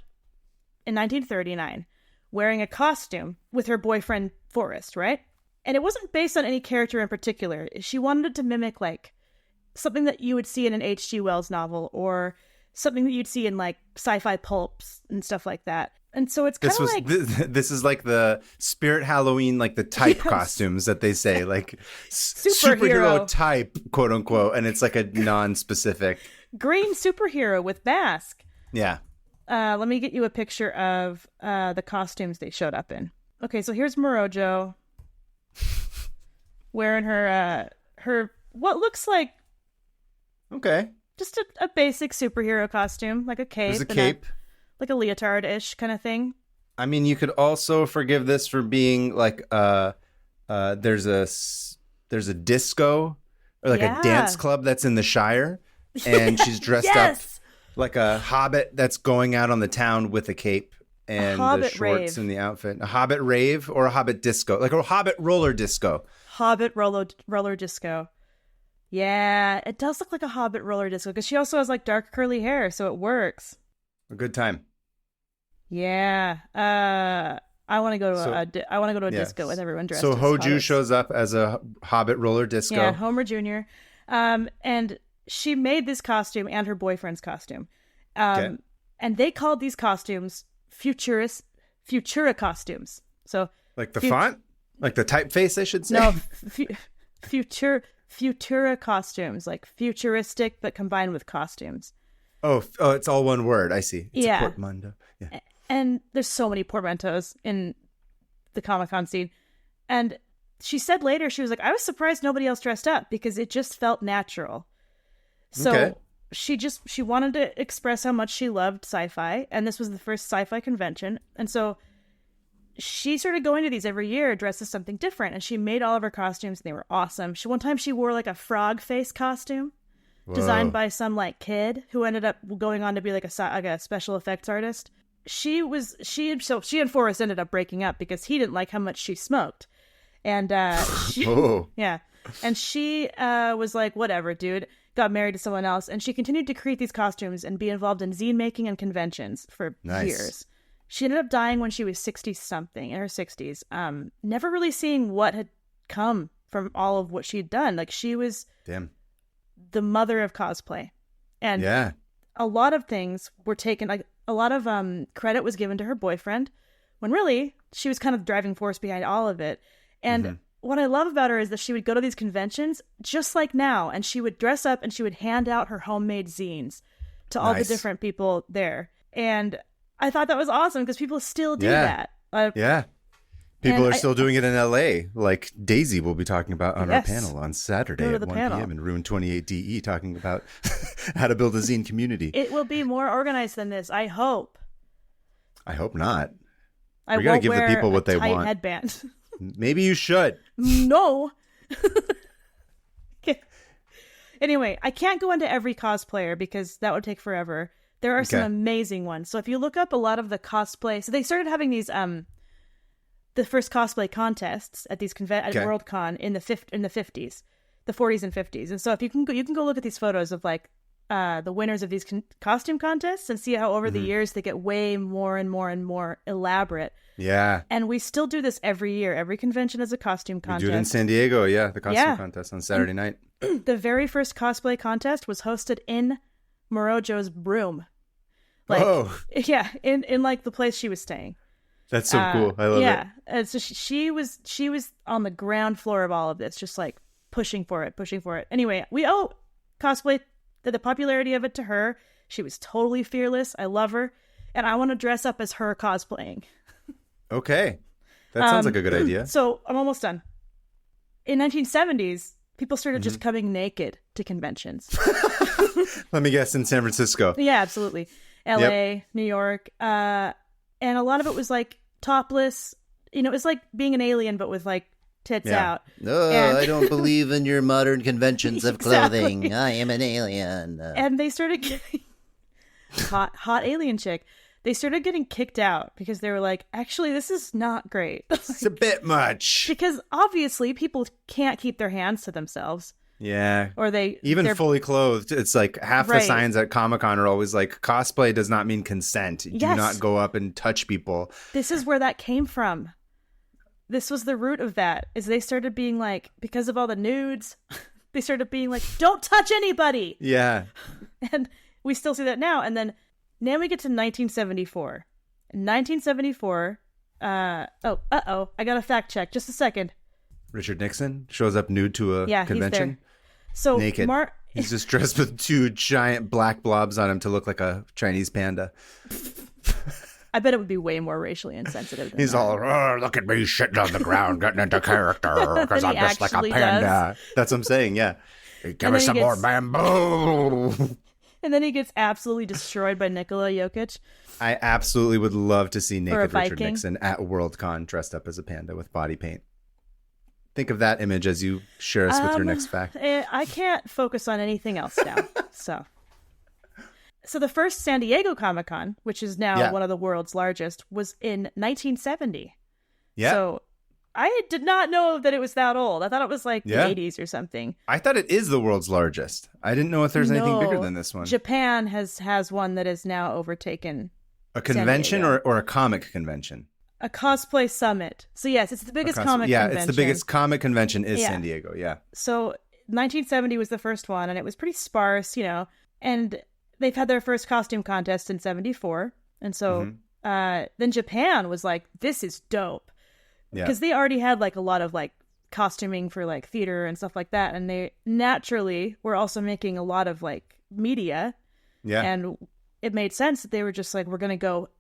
in 1939 wearing a costume with her boyfriend Forrest, right? And it wasn't based on any character in particular. She wanted to mimic like something that you would see in an H.G. Wells novel or something that you'd see in like sci-fi pulps and stuff like that. And so it's kind of like... This is like the Spirit Halloween, like the type costumes that they say, like superhero type, quote unquote. And it's like a non-specific. Green superhero with mask. Yeah. Let me get you a picture of the costumes they showed up in. Okay, so here's Morojo wearing her what looks like... Okay. Just a basic superhero costume, like a cape. There's a cape. Like a leotard-ish kind of thing. I mean, you could also forgive this for being like there's a disco or like a dance club that's in the Shire, and she's dressed up like a hobbit that's going out on the town with a cape and the shorts rave. And the outfit. A hobbit rave or a hobbit disco, like a hobbit roller disco. Hobbit roller disco. Yeah, it does look like a hobbit roller disco because she also has like dark curly hair, so it works. A good time. Yeah, I want to go to a disco with everyone dressed. So as Hoju hobbits. shows up as a hobbit roller disco. Yeah, Homer Jr. And she made this costume and her boyfriend's costume, and they called these costumes Futura costumes. So like the font, like the typeface, I should say. No, Futura costumes, like futuristic but combined with costumes. Oh, it's all one word. I see. It's a portmanteau. Yeah. And there's so many portmanteaus in the Comic-Con scene. And she said later, she was like, I was surprised nobody else dressed up because it just felt natural. So she wanted to express how much she loved sci-fi. And this was the first sci-fi convention. And so she started going to these every year dressed as something different. And she made all of her costumes and they were awesome. One time she wore like a frog face costume. Whoa. Designed by some like kid who ended up going on to be like a special effects artist. She and Forrest ended up breaking up because he didn't like how much she smoked, and she was like, whatever, dude. Got married to someone else, and she continued to create these costumes and be involved in zine making and conventions for years. She ended up dying when she was 60 something, in her 60s. Never really seeing what had come from all of what she'd done. Like she was the mother of cosplay, and a lot of things were taken, like a lot of credit was given to her boyfriend when really she was kind of the driving force behind all of it. And what I love about her is that she would go to these conventions just like now, and she would dress up and she would hand out her homemade zines to all the different people there. And I thought that was awesome because people still do that. People are still doing it in LA, like Daisy will be talking about on our panel on Saturday at 1 p.m. in Room 28DE, talking about how to build a zine community. It will be more organized than this, I hope. I hope not. We got to give the people what they want. Headband. Maybe you should. No. Anyway, I can't go into every cosplayer because that would take forever. There are some amazing ones. So if you look up a lot of the cosplay, so they started having these the first cosplay contests at these at Worldcon in the 50s, the 40s and 50s. And so if you can go look at these photos of like the winners of these costume contests and see how over the years they get way more and more and more elaborate. Yeah. And we still do this every year. Every convention has a costume contest. We do it in San Diego, the costume contest on Saturday night. The very first cosplay contest was hosted in Morojo's room. Like, in like the place she was staying. That's so cool. I love it. Yeah. And so she was on the ground floor of all of this, just like pushing for it. Anyway, we owe cosplay the popularity of it to her. She was totally fearless. I love her. And I want to dress up as her cosplaying. Okay. That sounds like a good idea. So I'm almost done. In 1970s, people started just coming naked to conventions. Let me guess, in San Francisco. Yeah, absolutely. LA, New York. And a lot of it was like topless. It was like being an alien, but with like tits out. No, I don't believe in your modern conventions of clothing. I am an alien. And they started getting hot alien chick. They started getting kicked out because they were like, actually, this is not great. It's a bit much. Because obviously people can't keep their hands to themselves. Yeah. Or they're fully clothed. It's like half the signs at Comic-Con are always like, cosplay does not mean consent. Do not go up and touch people. This is where that came from. This was the root of that, is they started being like, because of all the nudes, they started being like, don't touch anybody. Yeah. And we still see that now. And then we get to 1974. In 1974, I got a fact check. Just a second. Richard Nixon shows up nude to a convention. He's there. So naked. He's just dressed with 2 giant black blobs on him to look like a Chinese panda. I bet it would be way more racially insensitive than He's that. all, look at me sitting on the ground getting into character because I'm just like a panda. That's what I'm saying, yeah. Give me some more bamboo. And then he gets absolutely destroyed by Nikola Jokic. I absolutely would love to see naked Richard Nixon at Worldcon dressed up as a panda with body paint. Think of that image as you share us with your next fact. I can't focus on anything else now. So the first San Diego Comic-Con, which is now one of the world's largest, was in 1970. Yeah. So I did not know that it was that old. I thought it was like the 80s or something. I thought it is the world's largest. I didn't know if there's anything bigger than this one. Japan has one that is now overtaken. A convention or a comic convention? A cosplay summit. So yes, it's the biggest comic convention. Yeah, it's the biggest comic convention is San Diego, yeah. So 1970 was the first one, and it was pretty sparse, and they've had their first costume contest in 74. And so then Japan was like, this is dope. Because they already had like a lot of like costuming for like theater and stuff like that. And they naturally were also making a lot of like media. Yeah. And it made sense that they were just like, we're going to go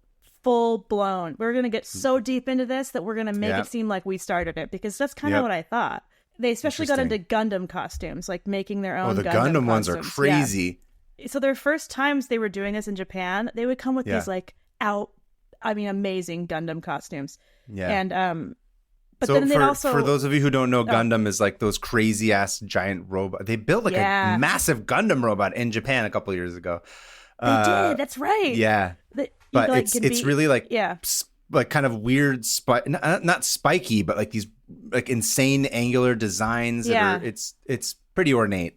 full blown. We're going to get so deep into this that we're going to make it seem like we started it, because that's kind of what I thought. They especially got into Gundam costumes, like making their own the Gundam ones are crazy. Yeah. So their first times they were doing this in Japan, they would come with these like amazing Gundam costumes. Yeah. And but so then they also, for those of you who don't know, Gundam is like those crazy ass giant robot. They built like a massive Gundam robot in Japan a couple years ago. They did. That's right. Yeah. But it's really like like kind of weird, not spiky, but like these like insane angular designs. Yeah. It's pretty ornate.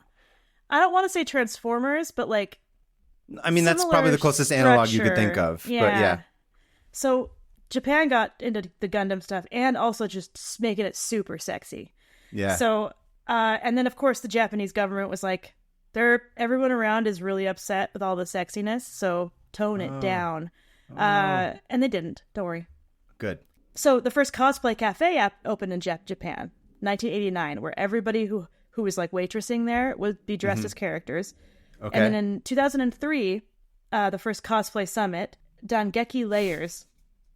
I don't want to say Transformers, but like, I mean, that's probably the closest analog you could think of. Yeah. But yeah. So Japan got into the Gundam stuff and also just making it super sexy. Yeah. So, and then of course the Japanese government was like, everyone around is really upset with all the sexiness, so tone it down. And they didn't. Don't worry. Good. So the first cosplay cafe opened in Japan, 1989, where everybody who was like waitressing there would be dressed as characters. Okay. And then in 2003, the first cosplay summit, Dangeki Layers,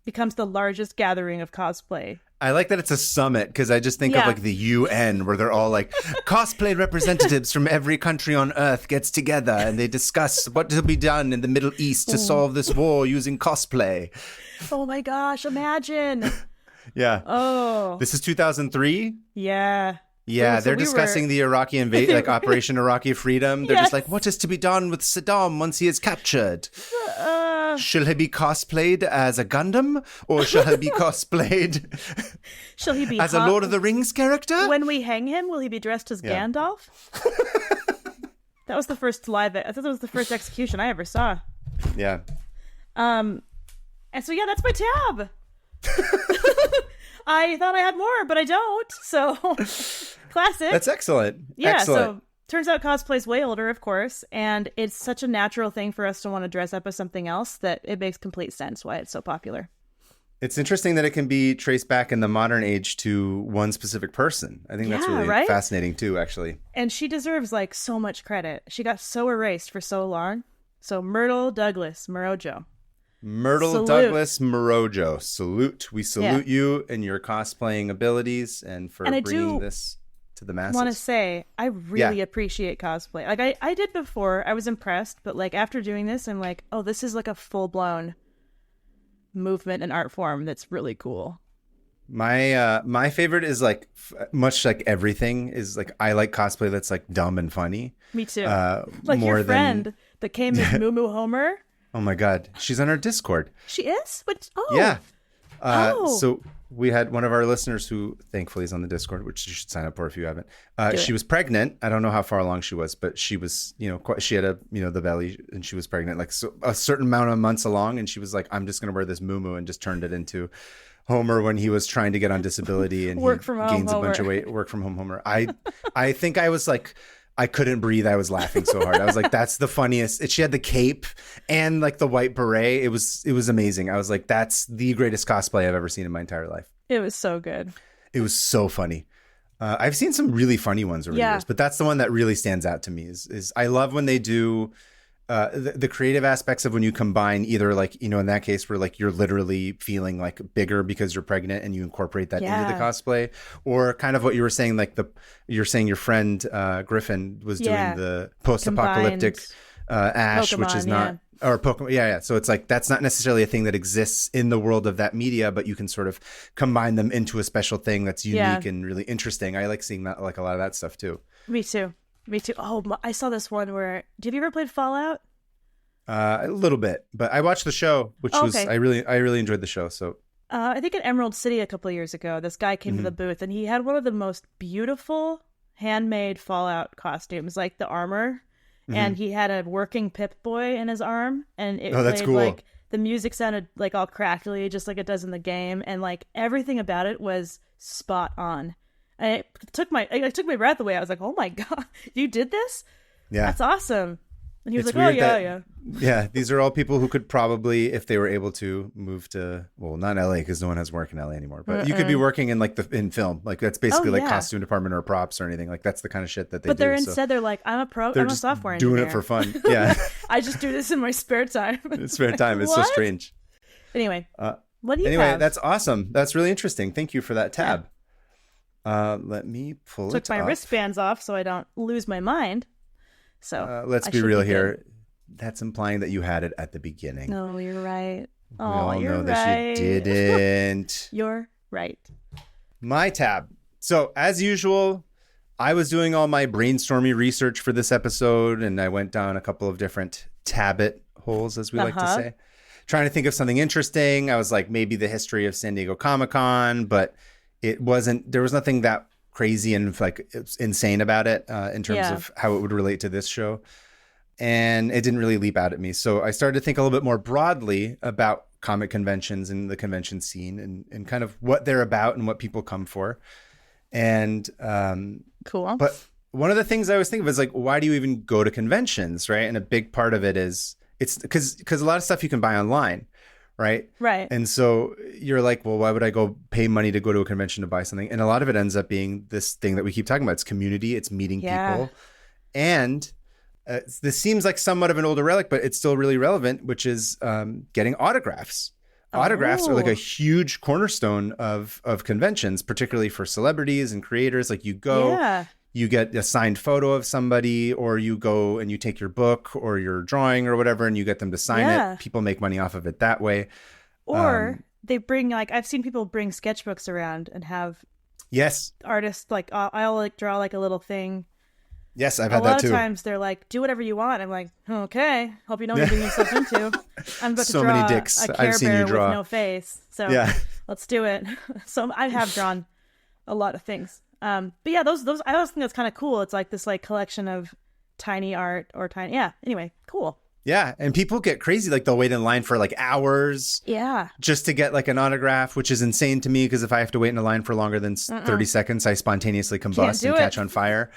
becomes the largest gathering of cosplay. I like that it's a summit, because I just think of like the UN, where they're all like cosplay representatives from every country on Earth gets together and they discuss what to be done in the Middle East to solve this war using cosplay. Oh my gosh, imagine. Yeah. Oh. This is 2003? Yeah. Yeah, they're discussing the Iraqi invasion, like Operation Iraqi Freedom. They're just like, what is to be done with Saddam once he is captured? Shall he be cosplayed as a Gundam, or shall he be cosplayed shall he be as a Lord of the Rings character? When we hang him, will he be dressed as Gandalf? That was the first I thought that was the first execution I ever saw. Yeah. And so that's my tab. I thought I had more, but I don't. So classic. That's excellent. Yeah. Excellent. So turns out cosplay's way older, of course, and it's such a natural thing for us to want to dress up as something else that it makes complete sense why it's so popular. It's interesting that it can be traced back in the modern age to one specific person. I think that's really fascinating too, actually. And she deserves like so much credit. She got so erased for so long. So Myrtle Douglas Morojo. Myrtle Douglas Morojo. Salute. We salute you and your cosplaying abilities and for bringing this to the masses. I want to say, I really appreciate cosplay. Like I did before. I was impressed. But like after doing this, I'm like, oh, this is like a full-blown movement and art form that's really cool. My favorite is like much like everything is like I like cosplay that's like dumb and funny. Me too. Like more your friend that came as Moo Moo Homer. Oh my God, she's on our Discord. She is? But yeah. So we had one of our listeners who thankfully is on the Discord, which you should sign up for if you haven't. She was pregnant. I don't know how far along she was, but she was, she had the belly, and she was pregnant, like a certain amount of months along. And she was like, I'm just going to wear this muumuu, and just turned it into Homer when he was trying to get on disability and work from home gains a bunch of weight. Work from home Homer. I think I was like, I couldn't breathe. I was laughing so hard. I was like, that's the funniest. She had the cape and like the white beret. It was amazing. I was like, that's the greatest cosplay I've ever seen in my entire life. It was so good. It was so funny. I've seen some really funny ones over the years, but that's the one that really stands out to me is I love when they do the creative aspects of when you combine either like, in that case where like you're literally feeling like bigger because you're pregnant and you incorporate that into the cosplay, or kind of what you were saying, like you're saying your friend Griffin was doing the post-apocalyptic Ash, Pokemon, which is not or Pokemon. Yeah. So it's like that's not necessarily a thing that exists in the world of that media, but you can sort of combine them into a special thing that's unique and really interesting. I like seeing that, like a lot of that stuff too. Me too. Oh, I saw this one where. Have you ever played Fallout? A little bit, but I watched the show, which was I really enjoyed the show. So I think at Emerald City a couple of years ago, this guy came to the booth and he had one of the most beautiful handmade Fallout costumes, like the armor, and he had a working Pip-Boy in his arm, and it that's played cool. like the music sounded like all crackly, just like it does in the game, and like everything about it was spot on. I took my breath away. I was like, "Oh my god, you did this? Yeah, that's awesome." And he was it's like, weird "Oh yeah." These are all people who could probably, if they were able to, move to not LA because no one has work in LA anymore. But you could be working in like in film, like that's basically like costume department or props or anything. Like that's the kind of shit that they do. But they're instead they're like, I'm a software engineer. Doing it for fun. Yeah, I just do this in my spare time. Spare time. It's so strange. Anyway, what do you have? That's awesome. That's really interesting. Thank you for that tab. Let me pull Took my wristbands off so I don't lose my mind. So let's be real here. That's implying that you had it at the beginning. No, you're right. We all know that you didn't. You're right. My tab. So as usual, I was doing all my brainstormy research for this episode, and I went down a couple of different tabbit holes, as we like to say, trying to think of something interesting. I was like, maybe the history of San Diego Comic-Con, but there was nothing that crazy and like insane about it in terms of how it would relate to this show. And it didn't really leap out at me. So I started to think a little bit more broadly about comic conventions and the convention scene and kind of what they're about and what people come for. And cool. But one of the things I always think of is like, why do you even go to conventions, right? And a big part of it is it's because a lot of stuff you can buy online. Right. And so you're like, well, why would I go pay money to go to a convention to buy something? And a lot of it ends up being this thing that we keep talking about. It's community. It's meeting people. And this seems like somewhat of an older relic, but it's still really relevant, which is getting autographs. Autographs are like a huge cornerstone of conventions, particularly for celebrities and creators. Like you go, you get a signed photo of somebody, or you go and you take your book or your drawing or whatever, and you get them to sign it. People make money off of it that way. Or they bring I've seen people bring sketchbooks around and have artists like, I'll like draw like a little thing. Yes, I've had that too. A lot of times they're like, do whatever you want. I'm like, okay, hope you know what you're getting yourself into. I'm about to draw many dicks a Care I've seen Bear you draw with no face. So let's do it. So I have drawn a lot of things. But yeah, those I always think that's kind of cool. It's like this like collection of tiny art or tiny. Yeah. Anyway, cool. Yeah, and people get crazy. Like they'll wait in line for like hours. Yeah. Just to get like an autograph, which is insane to me because if I have to wait in a line for longer than 30 seconds, I spontaneously combust and catch on fire.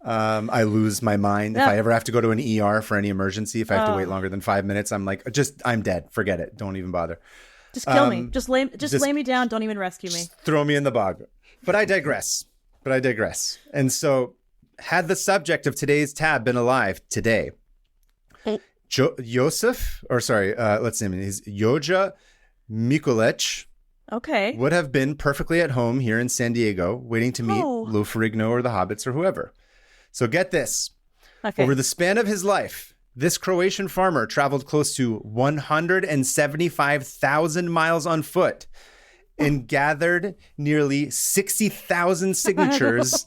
I lose my mind. If I ever have to go to an ER for any emergency, if I have to wait longer than 5 minutes, I'm like, I'm dead. Forget it. Don't even bother. Just kill me. Just lay me down. Don't even rescue me. Throw me in the bog. But I digress. And so had the subject of today's tab been alive today, Joseph, or sorry, let's name it. He's Joja Mikulich. Okay. Would have been perfectly at home here in San Diego, waiting to meet Lou Ferrigno or the Hobbits or whoever. So get this. Okay. Over the span of his life, this Croatian farmer traveled close to 175,000 miles on foot and gathered nearly 60,000 signatures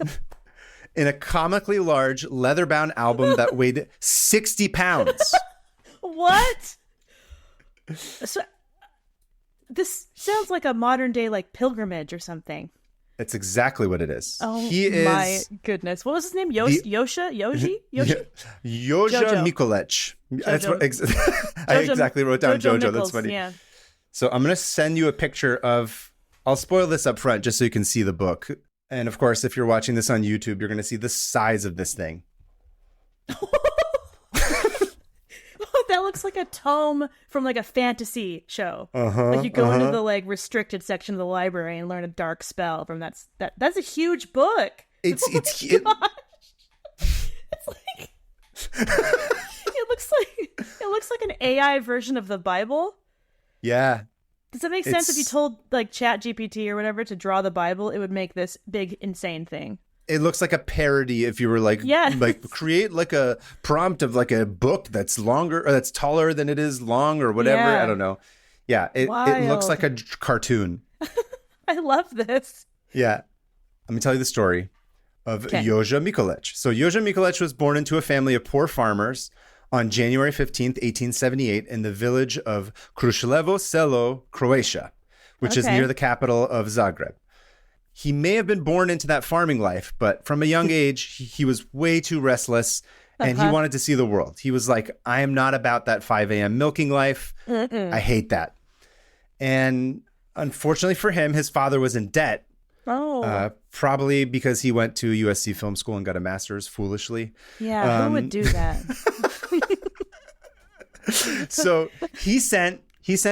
in a comically large leather-bound album that weighed 60 pounds. What? So This sounds like a modern day like pilgrimage or something. It's exactly what it is. Oh, my goodness. What was his name? Yosha Mikulec. That's what I exactly wrote down Jojo. That's funny. Yeah. So I'm going to send you a picture of, I'll spoil this up front just so you can see the book. And of course, if you're watching this on YouTube, you're going to see the size of this thing. That looks like a tome from like a fantasy show. Like you go into the like restricted section of the library and learn a dark spell from that's a huge book. It's like it looks like an AI version of the Bible. Yeah. Does that make sense? If you told like ChatGPT or whatever to draw the Bible, it would make this big insane thing. It looks like a parody if you were like create like a prompt of like a book that's longer or that's taller than it is long or whatever. Yeah. I don't know. Yeah, it looks like a cartoon. I love this. Yeah. Let me tell you the story of Joža Mikulec. So Joža Mikulec was born into a family of poor farmers on January 15th, 1878 in the village of Kruševo Selo, Croatia, which is near the capital of Zagreb. He may have been born into that farming life, but from a young age, he was way too restless and he wanted to see the world. He was like, I am not about that 5 a.m. milking life. I hate that. And unfortunately for him, his father was in debt. Probably because he went to USC Film School and got a master's foolishly. Yeah, who would do that? So he sent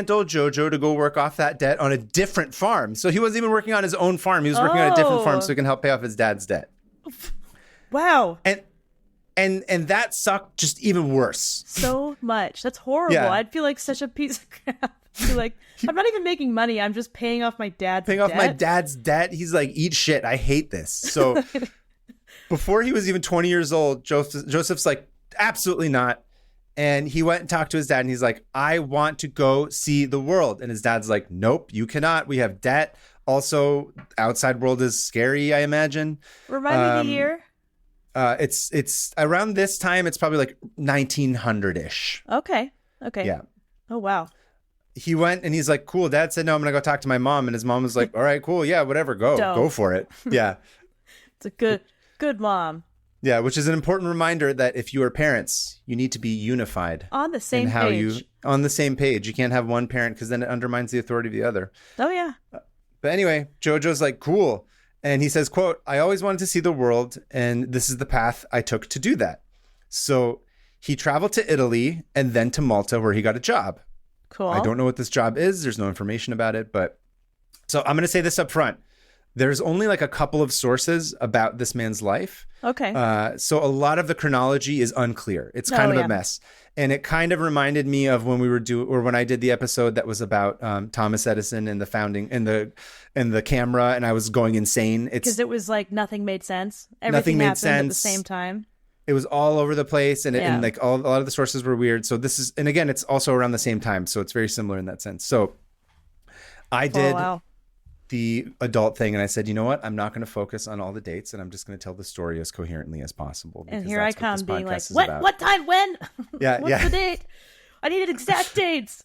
old Jojo to go work off that debt on a different farm. So he wasn't even working on his own farm. He was working on a different farm so he can help pay off his dad's debt. Wow. And that sucked just even worse. So much. That's horrible. Yeah. I'd feel like such a piece of crap. I'd be like, I'm not even making money. I'm just paying off my dad's debt. Paying off my dad's debt. He's like, eat shit. I hate this. So before he was even 20 years old, Joseph's like, absolutely not. And he went and talked to his dad and he's like, I want to go see the world. And his dad's like, nope, you cannot. We have debt. Also, outside world is scary, I imagine. Remind me the year. It's around this time. It's probably like 1900-ish. Okay. Yeah. Oh, wow. He went and he's like, cool. Dad said, no, I'm going to go talk to my mom. And his mom was like, all right, cool. Yeah, whatever. Go for it. Yeah. It's a good mom. Yeah, which is an important reminder that if you are parents, you need to be unified. On the same page. On the same page. You can't have one parent because then it undermines the authority of the other. Oh, yeah. But anyway, Jojo's like, cool. And he says, quote, I always wanted to see the world, and this is the path I took to do that. So he traveled to Italy and then to Malta where he got a job. Cool. I don't know what this job is. There's no information about it. But so I'm going to say this up front. There's only like a couple of sources about this man's life. Okay. So a lot of the chronology is unclear. It's kind of a mess. And it kind of reminded me of when when I did the episode that was about Thomas Edison and the founding and the camera, and I was going insane. Because it was like nothing made sense. Everything happened at the same time. It was all over the place, and like a lot of the sources were weird. So this is, and again, it's also around the same time, so it's very similar in that sense. So I did the adult thing, and I said, you know what? I'm not going to focus on all the dates, and I'm just going to tell the story as coherently as possible. And here I come being like, what time, when? Yeah, What's the date? I needed exact dates.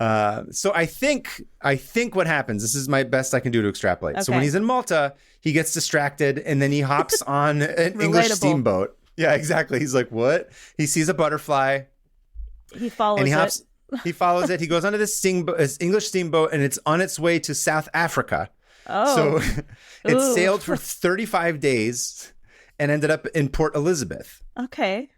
So I think what happens, this is my best I can do to extrapolate. Okay. So when he's in Malta, he gets distracted and then he hops on an English steamboat. Yeah, exactly. He's like, what? He sees a butterfly. He follows and it. He follows it. He goes onto this English steamboat and it's on its way to South Africa. Oh. So it sailed for 35 days and ended up in Port Elizabeth. Okay.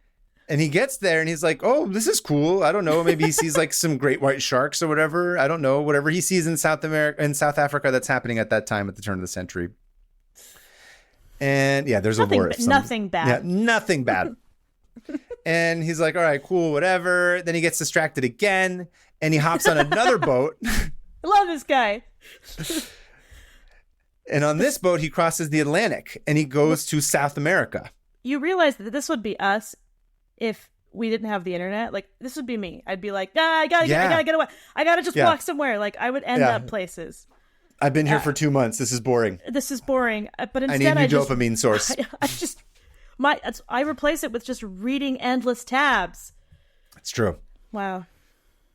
And he gets there and he's like, oh, this is cool. I don't know. Maybe he sees like some great white sharks or whatever. I don't know. Whatever he sees in South Africa that's happening at that time at the turn of the century. And yeah, there's a war. Nothing bad. Yeah, nothing bad. And he's like, all right, cool, whatever. Then he gets distracted again and he hops on another boat. I love this guy. And on this boat, he crosses the Atlantic and he goes to South America. You realize that this would be us if we didn't have the internet. Like, this would be me. I'd be like, I gotta get away. I gotta just walk somewhere. Like, I would end up places. I've been here for 2 months. This is boring. But instead I need a new dopamine source. I replace it with just reading endless tabs. It's true. Wow.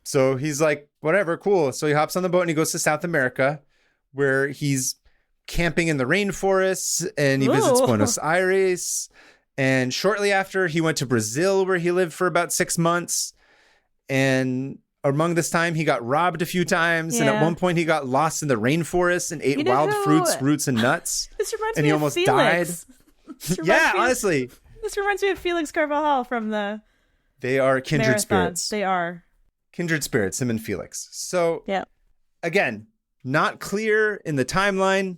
So he's like, whatever, cool. So he hops on the boat and he goes to South America, where he's camping in the rainforests, and he visits Buenos Aires. And shortly after, he went to Brazil, where he lived for about 6 months. And among this time, he got robbed a few times. Yeah. And at one point, he got lost in the rainforest and ate wild fruits, roots, and nuts. This reminds me he of almost Felix. Died. Yeah, honestly. This reminds me of Felix Carvajal from the They are kindred marathons. Spirits. They are. Kindred spirits, him and Felix. So, again, not clear in the timeline.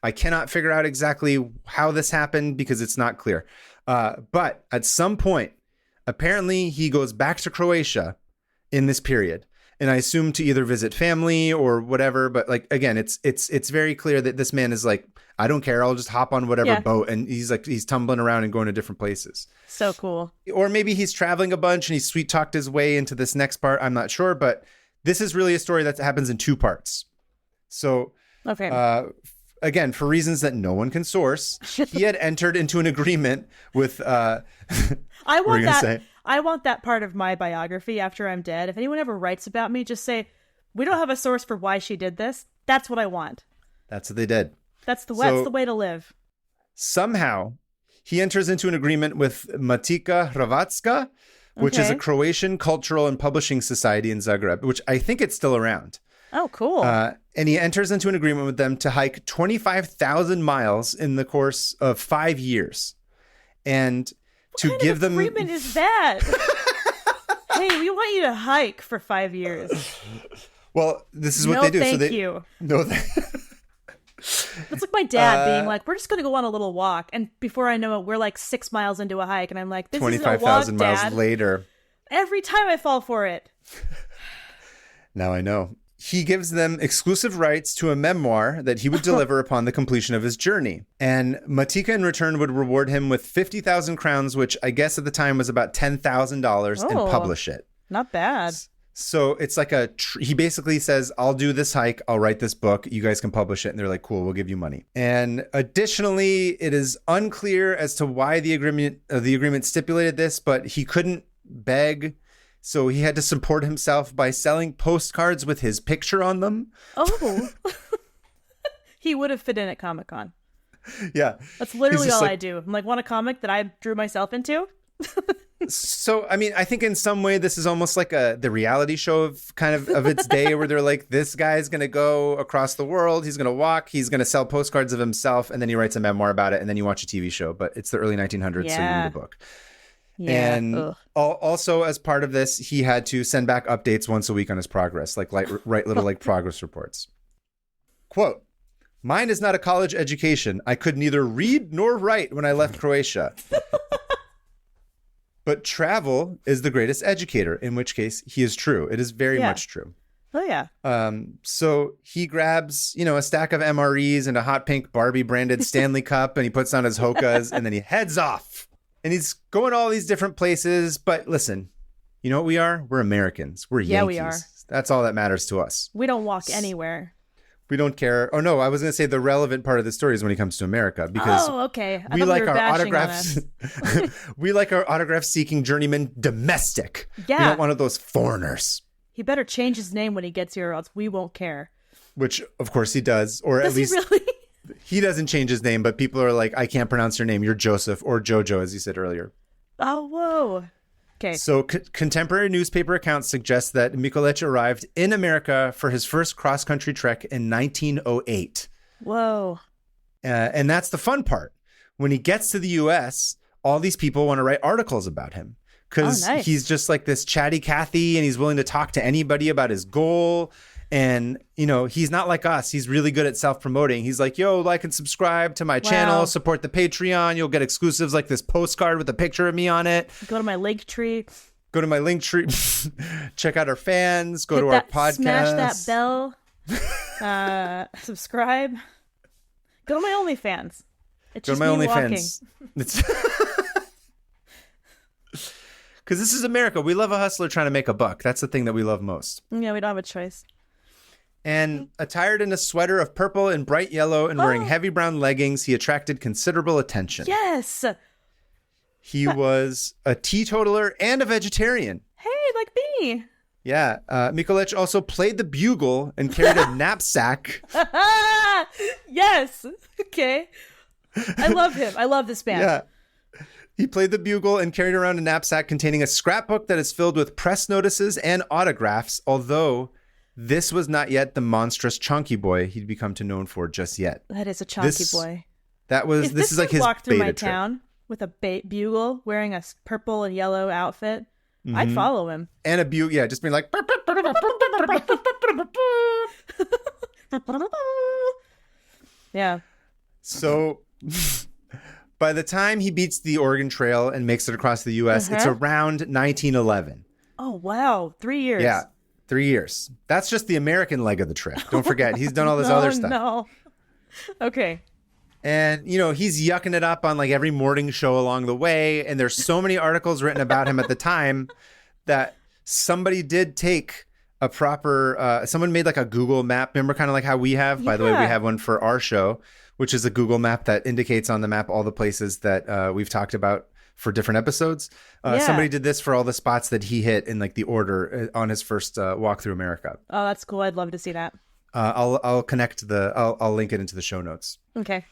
I cannot figure out exactly how this happened because it's not clear. But at some point, apparently he goes back to Croatia in this period. And I assume to either visit family or whatever. But like, again, it's very clear that this man is like, I don't care. I'll just hop on whatever boat. And he's tumbling around and going to different places. So cool. Or maybe he's traveling a bunch and he sweet talked his way into this next part. I'm not sure. But this is really a story that happens in 2 parts. So, again, for reasons that no one can source, he had entered into an agreement with. I want that part of my biography after I'm dead. If anyone ever writes about me, just say, we don't have a source for why she did this. That's what I want. That's what they did. That's the way to live. Somehow, he enters into an agreement with Matica Hrvatska, which is a Croatian cultural and publishing society in Zagreb, which I think it's still around. Oh, cool. And he enters into an agreement with them to hike 25,000 miles in the course of 5 years. And to give them... What kind of agreement is that? Hey, we want you to hike for 5 years. Well, this is what they do. Thank you. No, It's like my dad being like, we're just going to go on a little walk. And before I know it, we're like 6 miles into a hike. And I'm like, this is a walk, 25,000 miles Dad. later. Every time I fall for it. Now I know. He gives them exclusive rights to a memoir that he would deliver upon the completion of his journey. And Matica in return would reward him with 50,000 crowns, which I guess at the time was about $10,000, and publish it. Not bad. So it's like he basically says, I'll do this hike. I'll write this book. You guys can publish it. And they're like, cool, we'll give you money. And additionally, it is unclear as to why the agreement stipulated this, but he couldn't beg. So he had to support himself by selling postcards with his picture on them. Oh, he would have fit in at Comic-Con. Yeah. That's literally all I do. I'm like, want a comic that I drew myself into? So, I mean, I think in some way this is almost like the reality show of its day, where they're like, this guy's going to go across the world. He's going to walk. He's going to sell postcards of himself. And then he writes a memoir about it. And then you watch a TV show. But it's the early 1900s, so you read a book. Yeah. And also, as part of this, he had to send back updates once a week on his progress, write little progress reports. Quote, "Mine is not a college education. I could neither read nor write when I left Croatia. But travel is the greatest educator," in which case he is true. It is very much true. Oh, yeah. So he grabs, a stack of MREs and a hot pink Barbie branded Stanley Cup, and he puts on his Hokas, and then he heads off. And he's going to all these different places. But listen, you know what we are? We're Americans. We're Yankees. Yeah, we are. That's all that matters to us. We don't walk anywhere. We don't care. Oh, no, I was going to say the relevant part of the story is when he comes to America. Because we like our autographs. We like our autograph-seeking journeyman domestic. Yeah. We don't want one of those foreigners. He better change his name when he gets here, or else we won't care. Which, of course, he does. Or at least... he really? He doesn't change his name, but people are like, I can't pronounce your name. You're Joseph or Jojo, as you said earlier. Oh, whoa. Okay. So contemporary newspaper accounts suggest that Mikulich arrived in America for his first cross-country trek in 1908. Whoa. And that's the fun part. When he gets to the U.S., all these people want to write articles about him because he's just like this chatty Cathy, and he's willing to talk to anybody about his goal. And, he's not like us. He's really good at self-promoting. He's like, yo, like and subscribe to my channel, support the Patreon. You'll get exclusives like this postcard with a picture of me on it. Go to my link tree. Check out our fans. Go to our podcast. Smash that bell. Subscribe. Go to my OnlyFans. It's Go just to my me OnlyFans. Because this is America. We love a hustler trying to make a buck. That's the thing that we love most. Yeah, we don't have a choice. And attired in a sweater of purple and bright yellow and wearing heavy brown leggings, he attracted considerable attention. Yes. He was a teetotaler and a vegetarian. Hey, like me. Yeah. Mikulich also played the bugle and carried a knapsack. Yes. Okay. I love him. I love this man. Yeah. He played the bugle and carried around a knapsack containing a scrapbook that is filled with press notices and autographs, although this was not yet the monstrous chunky boy he'd become known for just yet. That is a chunky boy. This is like his walk through beta my trip. town with a bugle, wearing a purple and yellow outfit, I'd follow him. And a bugle, yeah, just being like... Yeah. So... By the time he beats the Oregon Trail and makes it across the U.S., it's around 1911. Oh, wow. 3 years. Yeah, 3 years. That's just the American leg of the trip. Don't forget, he's done all this other stuff. No. Okay. And, he's yucking it up on like every morning show along the way. And there's so many articles written about him at the time that somebody did take a proper, someone made like a Google map. Remember kind of like how we have? By the way, we have one for our show, which is a Google map that indicates on the map all the places that we've talked about for different episodes. Somebody did this for all the spots that he hit in like the order on his first walk through America. Oh, that's cool. I'd love to see that. I'll connect I'll link it into the show notes. Okay.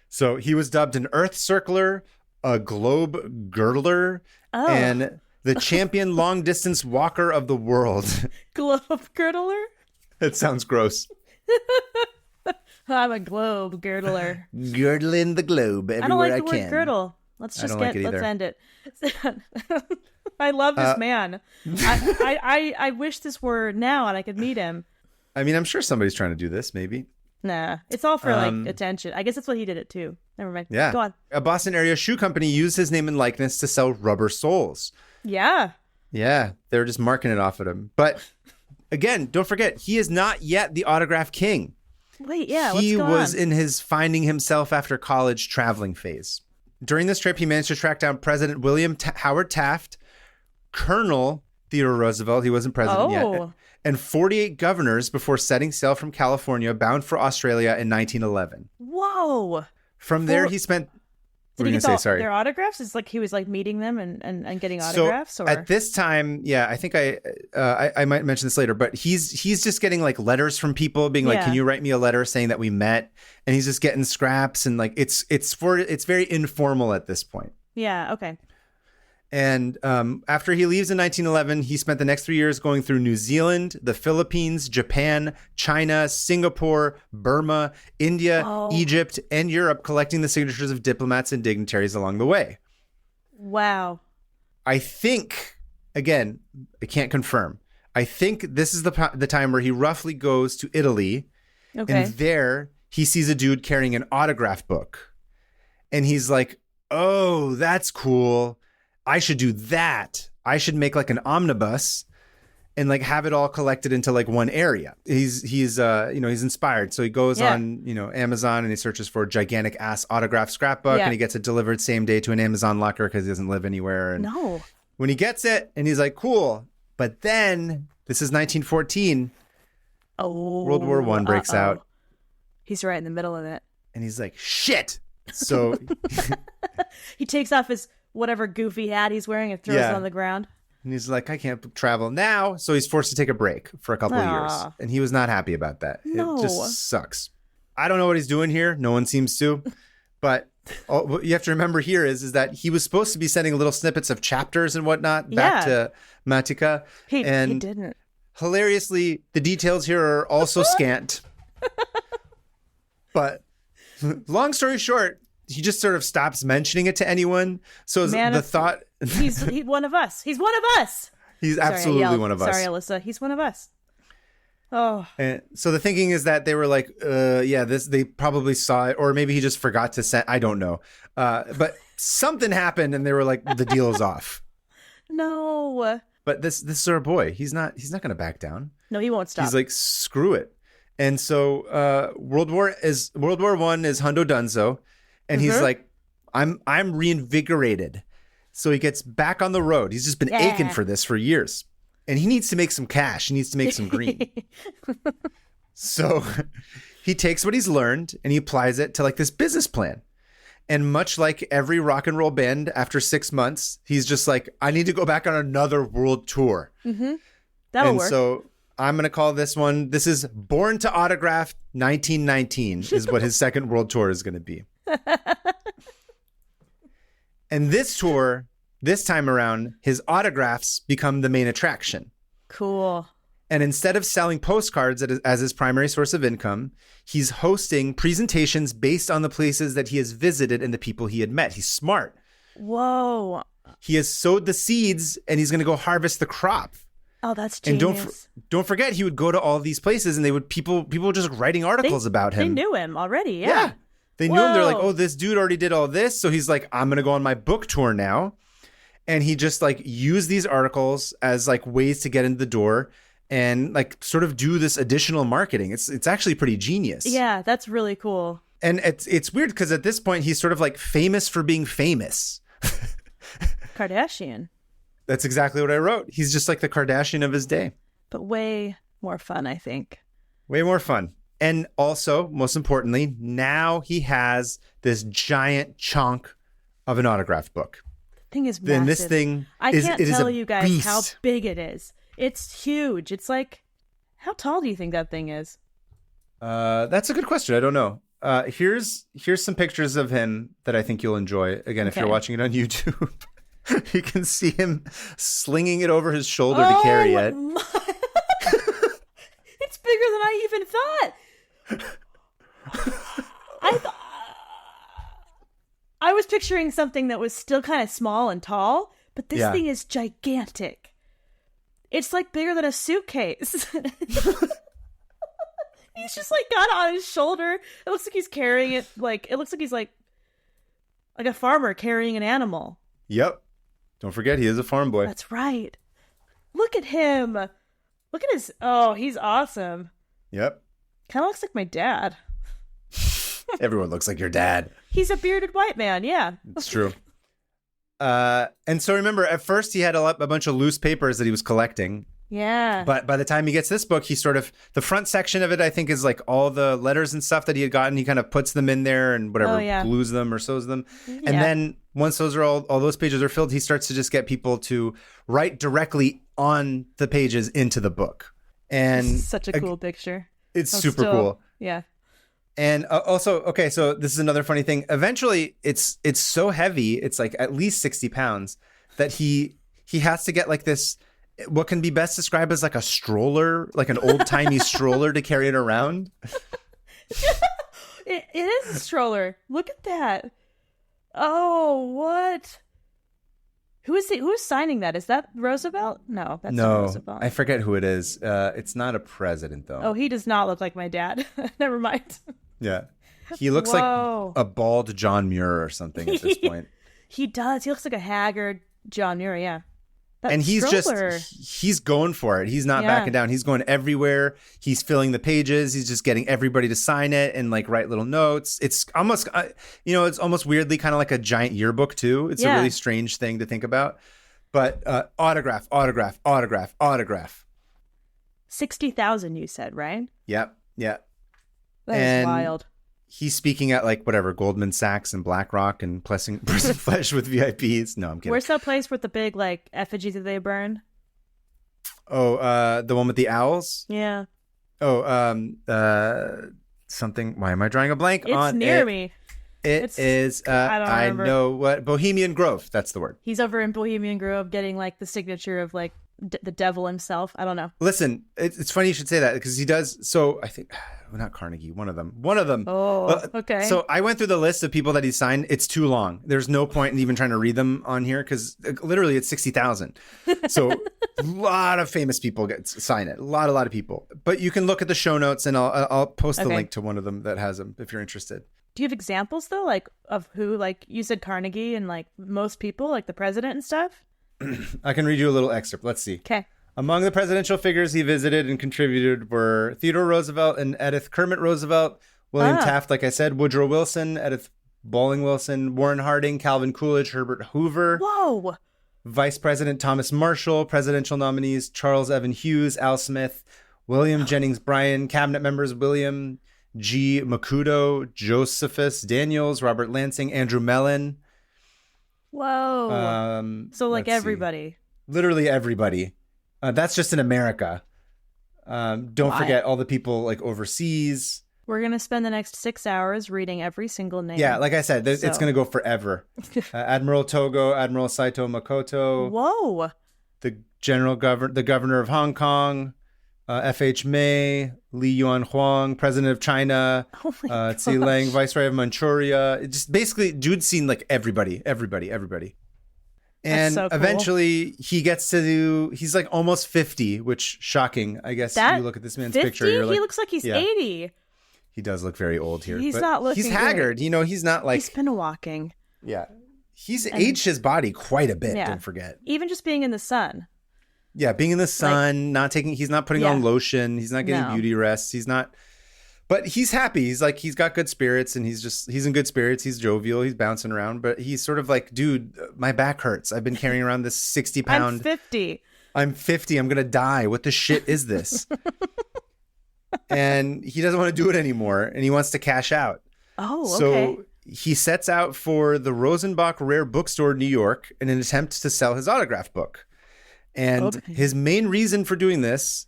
So he was dubbed an Earth Circler, a Globe Girdler, and the champion long distance walker of the world. Globe Girdler? That sounds gross. I'm a globe girdler. Girdling the globe everywhere I can. I don't like the word girdle. Let's end it. I love this man. I wish this were now and I could meet him. I mean, I'm sure somebody's trying to do this, maybe. Nah, it's all for like attention. I guess that's what he did it too. Never mind. Yeah. Go on. A Boston area shoe company used his name and likeness to sell rubber soles. Yeah. Yeah. They were just marking it off at him. But again, don't forget, he is not yet the autograph king. Wait, yeah. He was in his finding himself after college traveling phase. During this trip, he managed to track down President William Howard Taft, Colonel Theodore Roosevelt, he wasn't president yet, and 48 governors before setting sail from California, bound for Australia in 1911. Whoa. From there, he spent... Did he get their autographs? It's like he was like meeting them and getting autographs? So at this time, yeah, I think I might mention this later, but he's just getting like letters from people being like, can you write me a letter saying that we met? And he's just getting scraps and like it's very informal at this point. Yeah, okay. And after he leaves in 1911, he spent the next 3 years going through New Zealand, the Philippines, Japan, China, Singapore, Burma, India, Egypt, and Europe, collecting the signatures of diplomats and dignitaries along the way. Wow. I think, again, I can't confirm. I think this is the time where he roughly goes to Italy. Okay. And there he sees a dude carrying an autograph book. And he's like, oh, that's cool. I should do that. I should make like an omnibus and like have it all collected into like one area. He's inspired. So he goes on, Amazon and he searches for gigantic ass autograph scrapbook and he gets it delivered same day to an Amazon locker because he doesn't live anywhere. And when he gets it and he's like, cool. But then this is 1914. World War I breaks out. He's right in the middle of it. And he's like, shit. So he takes off his whatever goofy hat he's wearing and throws it on the ground. And he's like, I can't travel now. So he's forced to take a break for a couple of years. And he was not happy about that. No. It just sucks. I don't know what he's doing here. No one seems to. But what you have to remember here is that he was supposed to be sending little snippets of chapters and whatnot back to Matika. He didn't. Hilariously, the details here are also scant. But long story short, he just sort of stops mentioning it to anyone. So the thought... he's one of us. He's one of us. He's absolutely one of us. Sorry, Alyssa. He's one of us. Oh. And so the thinking is that they were like, they probably saw it, or maybe he just forgot to send... I don't know. But something happened and they were like, the deal is off. No. But this is our boy. He's not going to back down. No, he won't stop. He's like, screw it. And so World War I is Hundo Dunzo. And he's like, I'm reinvigorated. So he gets back on the road. He's just been aching for this for years. And he needs to make some cash. He needs to make some green. So he takes what he's learned and he applies it to like this business plan. And much like every rock and roll band, after 6 months, he's just like, I need to go back on another world tour. That'll work. So I'm going to call this one, this is Born to Autograph 1919 is what his second world tour is going to be. And this tour, this time around, his autographs become the main attraction. Cool. And instead of selling postcards as his primary source of income, he's hosting presentations based on the places that he has visited and the people he had met. He's smart. Whoa. He has sowed the seeds and he's going to go harvest the crop. Oh, that's genius. And don't forget, he would go to all these places and people were just writing articles about him. They knew him already, yeah. They knew him. They're like, oh, this dude already did all this. So he's like, I'm going to go on my book tour now. And he just like used these articles as like ways to get into the door and like sort of do this additional marketing. It's actually pretty genius. Yeah, that's really cool. And it's weird because at this point, he's sort of like famous for being famous. Kardashian. That's exactly what I wrote. He's just like the Kardashian of his day. But way more fun, I think. Way more fun. And also, most importantly, now he has this giant chunk of an autograph book. The thing is massive. Then this thing I can't tell you guys beast. How big it is. It's huge. It's like, how tall do you think that thing is? That's a good question. I don't know. Here's some pictures of him that I think you'll enjoy. Again, if you're watching it on YouTube, you can see him slinging it over his shoulder to carry it. It's bigger than I even thought. I was picturing something that was still kind of small and tall, but this thing is gigantic. It's like bigger than a suitcase. He's just like got it on his shoulder. It looks like he's carrying it it looks like he's like a farmer carrying an animal. Yep. Don't forget, he is a farm boy. That's right. Look at him. Look at his, he's awesome. Yep. Kind of looks like my dad. Everyone looks like your dad. He's a bearded white man, yeah. It's true. And so remember, at first he had a bunch of loose papers that he was collecting. Yeah. But by the time he gets this book, he sort of, the front section of it, I think, is like all the letters and stuff that he had gotten. He kind of puts them in there and whatever, glues them or sews them. Yeah. And then once those are all those pages are filled, he starts to just get people to write directly on the pages into the book. And this is such a cool picture. It's super cool. Yeah. And also, okay, so this is another funny thing. Eventually, it's so heavy, it's like at least 60 pounds, that he has to get like this, what can be best described as like a stroller, like an old-timey stroller to carry it around. It is a stroller. Look at that. Oh, what? Who's signing that? Is that Roosevelt? No, that's not Roosevelt. I forget who it is. It's not a president, though. Oh, he does not look like my dad. Never mind. Yeah. He looks like a bald John Muir or something at this point. He does. He looks like a haggard John Muir, yeah. And he's going for it. He's not backing down. He's going everywhere. He's filling the pages. He's just getting everybody to sign it and like write little notes. It's almost, it's almost weirdly kind of like a giant yearbook too. It's a really strange thing to think about. But autograph. 60,000 you said, right? Yep. Yeah. That is wild. He's speaking at like whatever, Goldman Sachs and BlackRock and pressing flesh with VIPs. No, I'm kidding. Where's that place with the big like effigies that they burn? Oh, the one with the owls? Yeah. Oh, something. Why am I drawing a blank on it? It's near me. It is. I know what. Bohemian Grove. That's the word. He's over in Bohemian Grove getting like the signature of like the devil himself. I don't know. Listen, it's funny you should say that because he does. So I think, not Carnegie, one of them. Oh, okay. So I went through the list of people that he signed. It's too long. There's no point in even trying to read them on here because literally it's 60,000. So a lot of famous people sign it. A lot of people. But you can look at the show notes and I'll post the link to one of them that has them if you're interested. Do you have examples though, like of who, like you said Carnegie and like most people, like the president and stuff? I can read you a little excerpt. Let's see. Okay. Among the presidential figures he visited and contributed were Theodore Roosevelt and Edith Kermit Roosevelt, William Taft, like I said, Woodrow Wilson, Edith Bowling Wilson, Warren Harding, Calvin Coolidge, Herbert Hoover. Whoa. Vice President Thomas Marshall, presidential nominees Charles Evan Hughes, Al Smith, William Jennings Bryan, cabinet members William G. Macuto, Josephus Daniels, Robert Lansing, Andrew Mellon. Whoa. So like everybody. Literally everybody. That's just in America. Don't forget all the people like overseas. We're going to spend the next 6 hours reading every single name. Yeah, like I said, it's going to go forever. Admiral Togo, Admiral Saito Makoto. Whoa. The governor of Hong Kong, F.H. May, Li Yuan Huang, president of China, Tsi Lang, viceroy of Manchuria. It just basically, dude's seen like everybody. And so cool. Eventually he gets to he's like almost 50, which shocking. I guess you look at this man's 50? picture. You're like, he looks like he's 80. He does look very old here. He's not looking He's haggard. great. You know, he's not like... He's been walking. Yeah. He's aged his body quite a bit, don't forget. Even just being in the sun. Yeah, being in the sun, he's not putting on lotion. He's not getting beauty rests. He's not... But he's happy. He's got good spirits and he's in good spirits. He's jovial. He's bouncing around. But he's sort of like, dude, my back hurts. I've been carrying around this 60-pound... I'm 50. I'm 50. I'm going to die. What the shit is this? And he doesn't want to do it anymore, and he wants to cash out. Oh, okay. So he sets out for the Rosenbach Rare Bookstore in New York in an attempt to sell his autograph book. And his main reason for doing this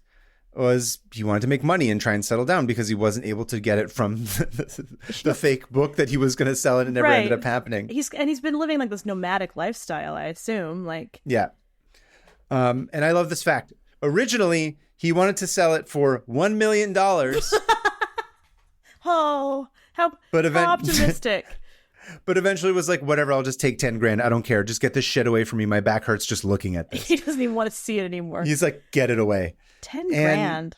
was he wanted to make money and try and settle down because he wasn't able to get it from the fake book that he was going to sell, and it never ended up happening. He's been living like this nomadic lifestyle, I assume. Yeah. And I love this fact. Originally, he wanted to sell it for $1 million. Oh, how optimistic. But eventually was like, whatever, I'll just take 10 grand. I don't care. Just get this shit away from me. My back hurts just looking at this. He doesn't even want to see it anymore. He's like, get it away. 10 grand.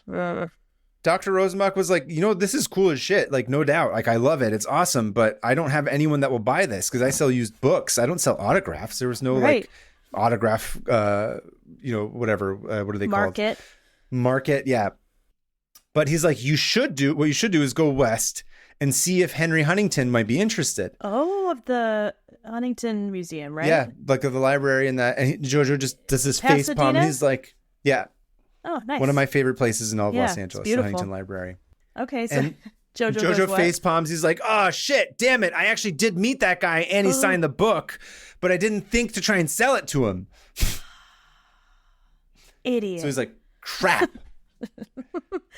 Dr. Rosenbach was like, this is cool as shit. Like, no doubt. Like, I love it. It's awesome. But I don't have anyone that will buy this because I sell used books. I don't sell autographs. There was no like autograph, whatever. What are they called? Market. Yeah. But he's like, what you should do is go west and see if Henry Huntington might be interested. Oh, of the Huntington Museum, right? Yeah, like of the library and that. And Jojo just does this face palm. He's like, yeah. Oh, nice. One of my favorite places in all of Los Angeles, the Huntington Library. Okay, so Jojo face palms. He's like, oh, shit, damn it. I actually did meet that guy and he signed the book, but I didn't think to try and sell it to him. Idiot. So he's like, crap.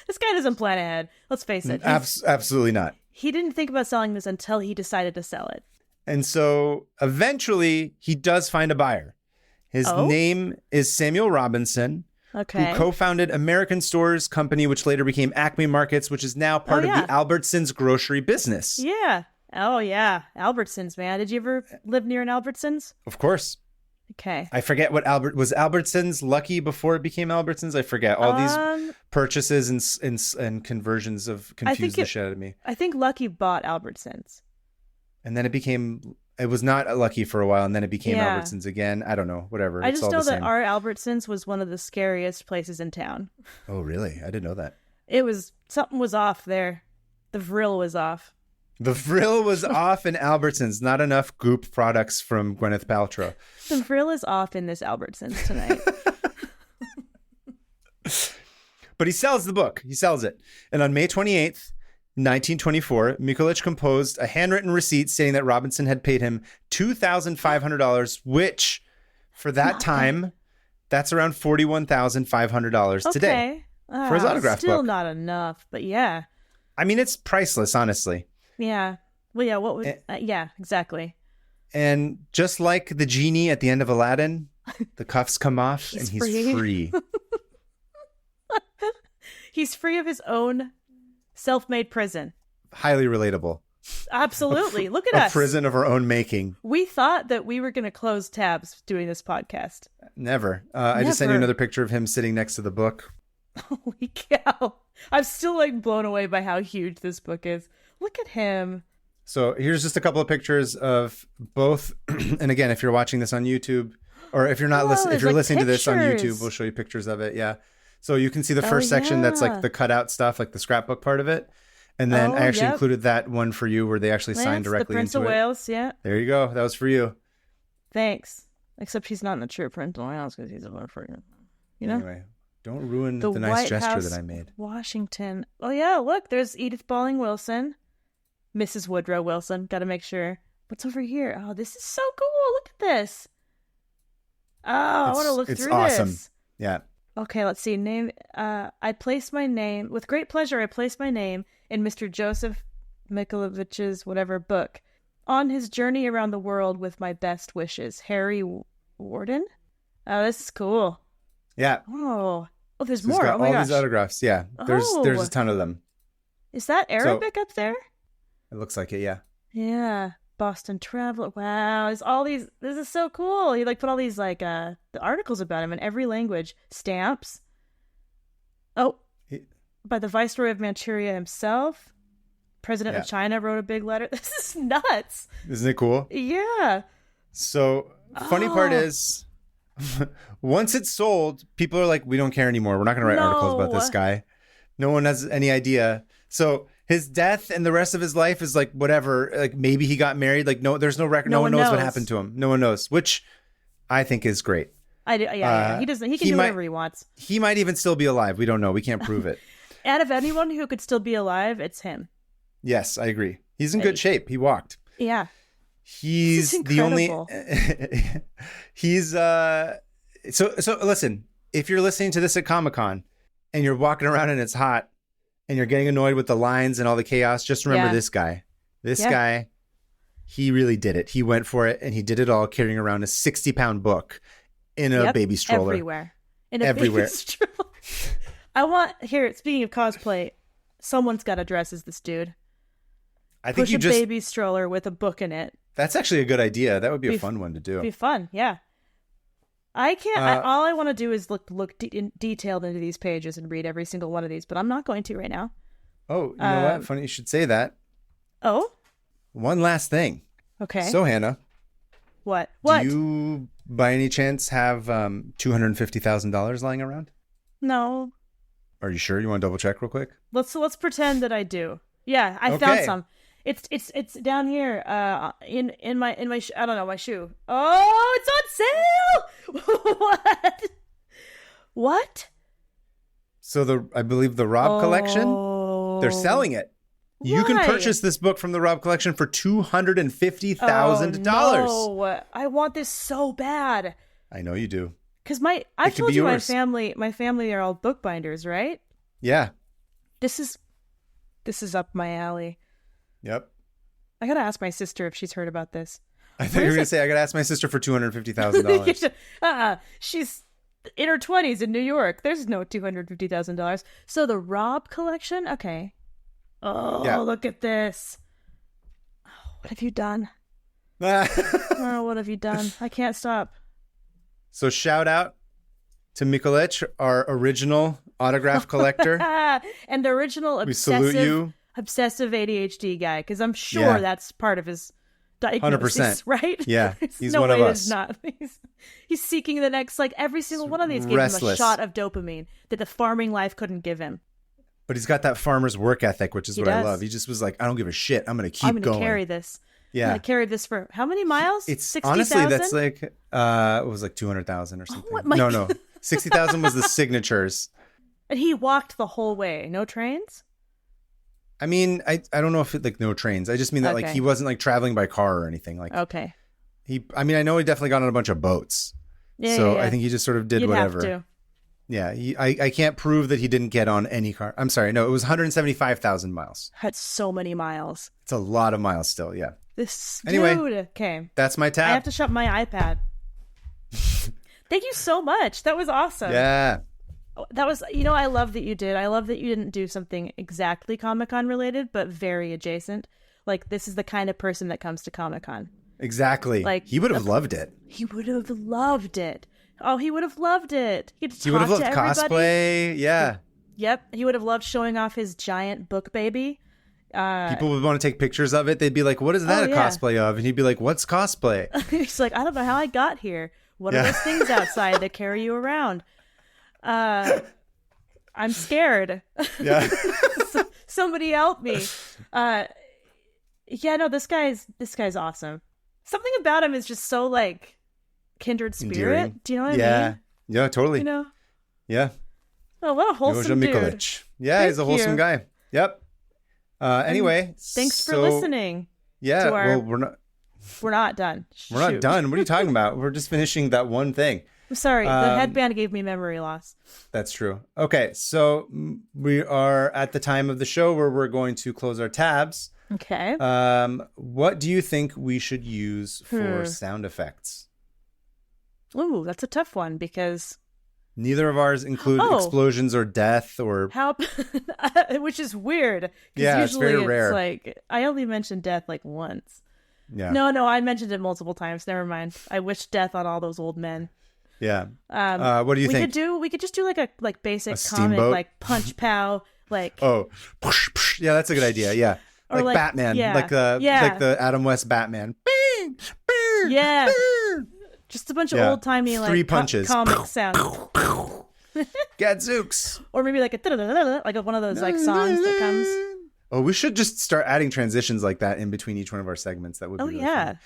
This guy doesn't plan ahead. Let's face it. Absolutely not. He didn't think about selling this until he decided to sell it. And so eventually he does find a buyer. His name is Samuel Robinson, who co-founded American Stores Company, which later became Acme Markets, which is now part of the Albertsons grocery business. Yeah. Oh, yeah. Albertsons, man. Did you ever live near an Albertsons? Of course. Okay. I forget what was Albertsons Lucky before it became Albertsons? I forget. All these purchases and conversions have confused the shit out of me. I think Lucky bought Albertsons. And then it was not Lucky for a while, and then it became Albertsons again. I don't know. Whatever. I just know that our Albertsons was one of the scariest places in town. Oh, really? I didn't know that. Something was off there. The Vril was off. The Vril was off in Albertsons. Not enough Goop products from Gwyneth Paltrow. The Vril is off in this Albertsons tonight. But he sells the book. He sells it. And on May 28th, 1924, Mikulich composed a handwritten receipt stating that Robinson had paid him $2,500, which for that time, that's around $41,500 today for his autograph book. Still not enough, but yeah. I mean, it's priceless, honestly. Yeah. Well, yeah, what would... yeah, exactly. And just like the genie at the end of Aladdin, the cuffs come off and he's free. He's free of his own self-made prison. Highly relatable. Absolutely. Look at us. A prison of our own making. We thought that we were going to close tabs doing this podcast. Never. I just sent you another picture of him sitting next to the book. Holy cow. I'm still blown away by how huge this book is. Look at him. So here's just a couple of pictures of both. And again, if you're watching this on YouTube, or if you're not listening, if you're listening to this on YouTube, we'll show you pictures of it. Yeah. So you can see the first section that's like the cutout stuff, like the scrapbook part of it. And then I actually included that one for you where they actually signed directly into it. The Prince of Wales, yeah. There you go. That was for you. Thanks. Except he's not in the true Prince of Wales because he's a little freaking, Anyway, don't ruin the nice gesture that I made. Washington. Oh, yeah, look, there's Edith Balling Wilson. Mrs. Woodrow Wilson. Got to make sure. What's over here? Oh, this is so cool. Look at this. Oh, I want to look through awesome. this. Yeah. Okay, let's see. With great pleasure, I place my name in Mr. Joseph Mikulovich's whatever book. On his journey around the world with my best wishes. Harry Warden? Oh, this is cool. Yeah. Oh, there's so more. Got oh my all gosh. These autographs. Yeah. There's a ton of them. Is that Arabic up there? It looks like it, yeah. Yeah. Boston Traveler. Wow. There's all these. This is so cool. He put all these the articles about him in every language. Stamps. Oh, by the Viceroy of Manchuria himself. President of China wrote a big letter. This is nuts. Isn't it cool? Yeah. So funny part is, once it's sold, people are like, we don't care anymore. We're not going to write articles about this guy. No one has any idea. So his death and the rest of his life is like whatever. Like maybe he got married. Like there's no record. No one knows what happened to him. No one knows, which I think is great. Yeah. He doesn't. He can do whatever he wants. He might even still be alive. We don't know. We can't prove it. Out of anyone who could still be alive, it's him. Yes, I agree. He's in good shape. He walked. Yeah. He's the only. He's So listen. If you're listening to this at Comic-Con and you're walking around and it's hot and you're getting annoyed with the lines and all the chaos, just remember this guy. This guy, he really did it. He went for it and he did it all carrying around a 60-pound book in a baby stroller. Everywhere. Baby stroller. Speaking of cosplay, someone's got to dress as this dude. I think Push a baby stroller with a book in it. That's actually a good idea. That would be a fun one to do. Be fun, yeah. I can't. All I want to do is look detailed into these pages and read every single one of these, but I'm not going to right now. Oh, you know what? Funny you should say that. Oh? One last thing. Okay. So, Hannah. What? Do you, by any chance, have $250,000 lying around? No. Are you sure? You want to double check real quick? Let's pretend that I do. Yeah, I found some. It's down here in my I don't know, my shoe. Oh, it's on sale. What? So I believe the Rob collection, they're selling it. Why? You can purchase this book from the Rob collection for $250,000. No, I want this so bad. I know you do. Because I told you my family are all bookbinders, right? Yeah. This is up my alley. Yep. I gotta ask my sister if she's heard about this. I thought you were gonna say I gotta ask my sister for $250,000. She's in her 20s in New York. There's no $250,000. So the Rob collection, okay. Oh, yeah. Look at this. Oh, what have you done? Oh, what have you done? I can't stop. So shout out to Mikulich, our original autograph collector. And the original obsessive ADHD guy, because I'm sure that's part of his diagnosis, 100%. Right? Yeah, he's one of us. He's seeking the next, every single one of these gave him a shot of dopamine that the farming life couldn't give him. But he's got that farmer's work ethic, which is what I love. He just was like, I don't give a shit. I'm going to keep going. I'm going to carry this. Yeah. I'm going to carry this for how many miles? It's 60,000? honestly, that's it was like 200,000 or something. No. 60,000 was the signatures. And he walked the whole way. No trains? I mean, I don't know if no trains. I just mean that he wasn't traveling by car or anything. Okay. I know he definitely got on a bunch of boats. Yeah. I think he just sort of did whatever. Have to. Yeah. I can't prove that he didn't get on any car. I'm sorry. No, it was 175,000 miles. That's so many miles. It's a lot of miles still. Yeah. Anyway, okay. That's my tab. I have to shut my iPad. Thank you so much. That was awesome. Yeah. That was, I love that you did. I love that you didn't do something exactly Comic-Con related, but very adjacent. This is the kind of person that comes to Comic-Con. Exactly. He would have loved it. He would have loved it. Oh, he would have loved it. He would have loved cosplay. Yeah. Yep. He would have loved showing off his giant book baby. People would want to take pictures of it. They'd be like, what is that a cosplay of? And he'd be like, what's cosplay? He's like, I don't know how I got here. What are those things outside that carry you around? I'm scared. Yeah. Somebody help me. This guy's awesome. Something about him is just so kindred spirit. Endearing. Do you know what I mean? Yeah, totally. Yeah. Oh, what a wholesome dude. Mikulich. Yeah, he's a wholesome guy. Yep. Anyway, thanks for listening. Yeah. We're not done. We're not done. What are you talking about? We're just finishing that one thing. I'm sorry. The headband gave me memory loss. That's true. Okay. So we are at the time of the show where we're going to close our tabs. Okay. What do you think we should use for sound effects? Ooh, that's a tough one because neither of ours include explosions or death or which is weird. Yeah, usually it's very rare. Like I only mentioned death like once. Yeah. No, I mentioned it multiple times. Never mind. I wish death on all those old men. Yeah. What do you think? We could just do like basic a comic steamboat? like punch pow like yeah, that's a good idea. Yeah. Or like Batman, like the Adam West Batman. Yeah. Just a bunch of old timey like 3 punches. Comic sounds. Gadzooks. Or maybe like one of those like songs that comes. Oh, we should just start adding transitions like that in between each one of our segments. That would be really fun.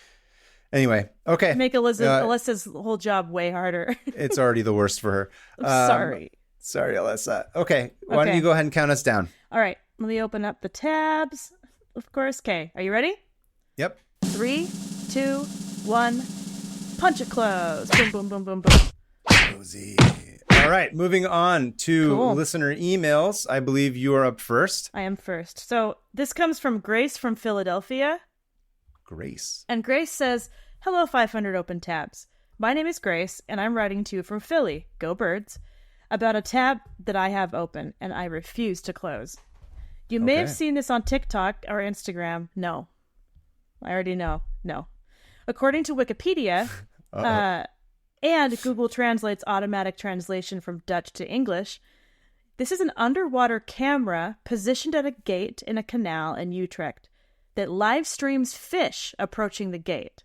Anyway, okay. Make Alyssa's whole job way harder. It's already the worst for her. I'm sorry, Alyssa. Okay, why don't you go ahead and count us down? All right, let me open up the tabs. Of course. Okay, are you ready? Yep. 3, 2, 1. Punch it close. Boom, boom, boom, boom, boom. Cozy. All right, moving on to listener emails. I believe you are up first. I am first. So this comes from Grace from Philadelphia. Grace. And Grace says, hello, 500 open tabs. My name is Grace, and I'm writing to you from Philly, go Birds, about a tab that I have open, and I refuse to close. You may have seen this on TikTok or Instagram. No. I already know. No. According to Wikipedia, and Google Translate's automatic translation from Dutch to English, this is an underwater camera positioned at a gate in a canal in Utrecht that live streams fish approaching the gate.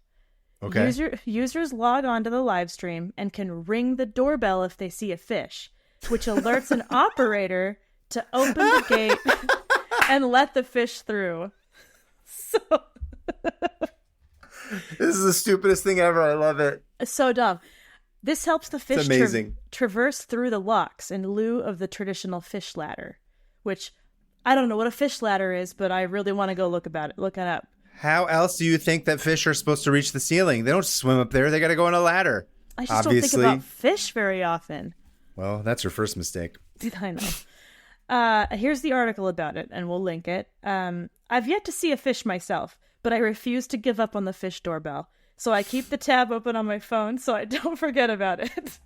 Okay. Users log on to the live stream and can ring the doorbell if they see a fish, which alerts an operator to open the gate and let the fish through. So this is the stupidest thing ever. I love it. It's so dumb. This helps the fish traverse through the locks in lieu of the traditional fish ladder, which I don't know what a fish ladder is, but I really want to go look it up. How else do you think that fish are supposed to reach the ceiling? They don't swim up there. They got to go on a ladder. I just don't think about fish very often. Well, that's your first mistake. I know. Here's the article about it, and we'll link it. I've yet to see a fish myself, but I refuse to give up on the fish doorbell. So I keep the tab open on my phone so I don't forget about it.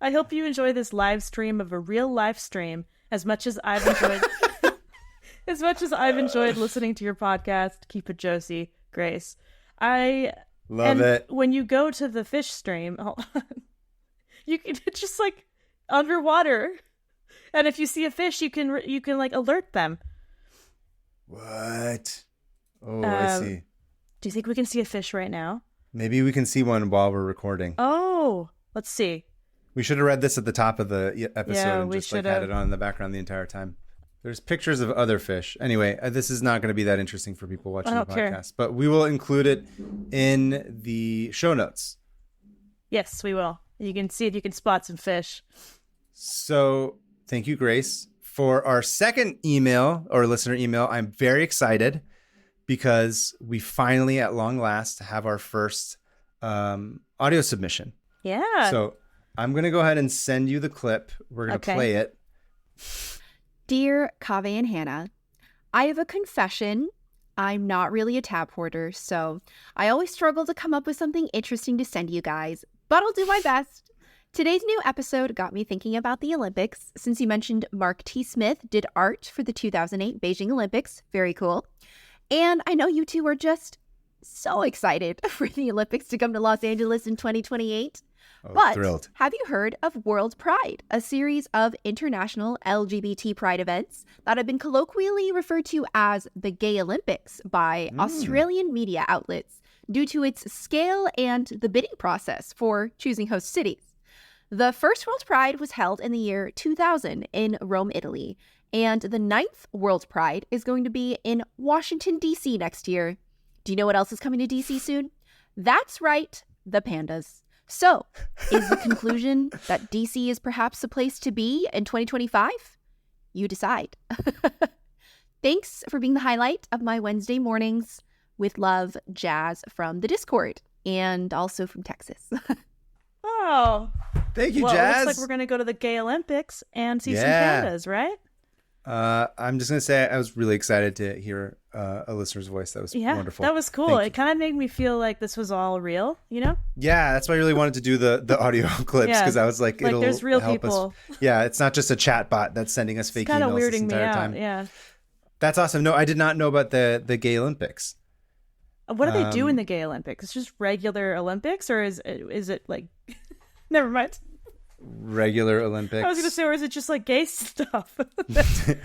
I hope you enjoy this live stream of a real live stream as much as I've enjoyed listening to your podcast. Keep it Josie, Grace. I love it. When you go to the fish stream, it's just like underwater. And if you see a fish, you can like alert them. What? Oh, I see. Do you think we can see a fish right now? Maybe we can see one while we're recording. Oh, let's see. We should have read this at the top of the episode and just had it on in the background the entire time. There's pictures of other fish. Anyway, this is not going to be that interesting for people watching the podcast, but we will include it in the show notes. Yes, we will. You can see if you can spot some fish. So thank you, Grace. For our second email or listener email, I'm very excited because we finally, at long last, have our first audio submission. Yeah. So I'm going to go ahead and send you the clip. We're going to play it. Dear Kaveh and Hannah, I have a confession. I'm not really a tab hoarder, so I always struggle to come up with something interesting to send you guys, but I'll do my best. Today's new episode got me thinking about the Olympics, since you mentioned Mark T. Smith did art for the 2008 Beijing Olympics. Very cool. And I know you two are just so excited for the Olympics to come to Los Angeles in 2028. But thrilled. Have you heard of World Pride, a series of international LGBT pride events that have been colloquially referred to as the Gay Olympics by Australian media outlets due to its scale and the bidding process for choosing host cities? The first World Pride was held in the year 2000 in Rome, Italy, and the 9th World Pride is going to be in Washington, D.C. next year. Do you know what else is coming to D.C. soon? That's right, the pandas. So, is the conclusion that D.C. is perhaps the place to be in 2025? You decide. Thanks for being the highlight of my Wednesday mornings. With love, Jazz from the Discord and also from Texas. Wow. Thank you, Jazz. It looks like we're going to go to the Gay Olympics and see some pandas, right? I'm just going to say I was really excited to hear a listener's voice. That was wonderful. That was cool. It kind of made me feel like this was all real, you know? Yeah, that's why I really wanted to do the audio clips, because I was like, it'll there's real help people. us. Yeah, it's not just a chat bot that's sending us fake emails this entire time. Yeah. That's awesome. No, I did not know about the Gay Olympics. What do they do in the Gay Olympics? It's just regular Olympics, or is it like... Never mind. Regular Olympics. I was going to say, or is it just like gay stuff?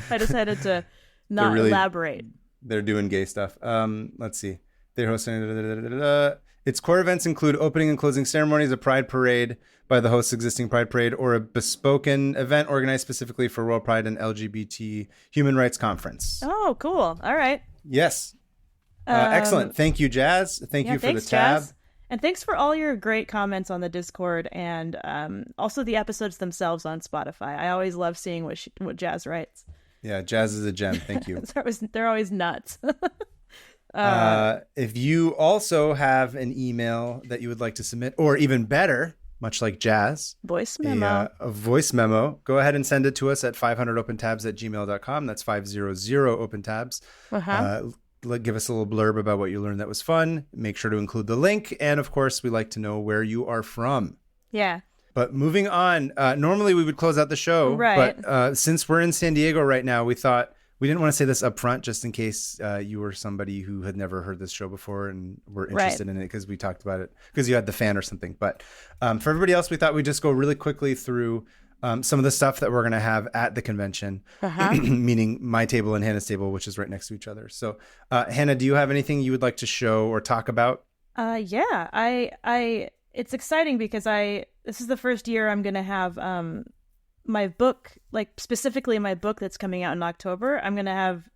I decided to not elaborate. They're doing gay stuff. Let's see. They're hosting... Its core events include opening and closing ceremonies, a pride parade by the host's existing pride parade, or a bespoken event organized specifically for World Pride and LGBT Human Rights Conference. Oh, cool. All right. Yes. Excellent. Thank you, Jazz. Thank you for the tab. Jazz. And thanks for all your great comments on the Discord and also the episodes themselves on Spotify. I always love seeing what Jazz writes. Yeah, Jazz is a gem. Thank you. They're always nuts. If you also have an email that you would like to submit, or even better, much like Jazz, voice memo, a voice memo, go ahead and send it to us at 500opentabs@gmail.com. That's 500opentabs. Give us a little blurb about what you learned that was fun. Make sure to include the link. And of course, we like to know where you are from. Yeah. But moving on, normally we would close out the show. Right. But since we're in San Diego right now, we thought we didn't want to say this up front just in case you were somebody who had never heard this show before and were interested in it because we talked about it because you had the fan or something. But for everybody else, we thought we'd just go really quickly through some of the stuff that we're going to have at the convention, meaning my table and Hannah's table, which is right next to each other. So, Hannah, do you have anything you would like to show or talk about? Yeah, it's exciting because this is the first year I'm going to have my book, like specifically my book that's coming out in October. I'm going to have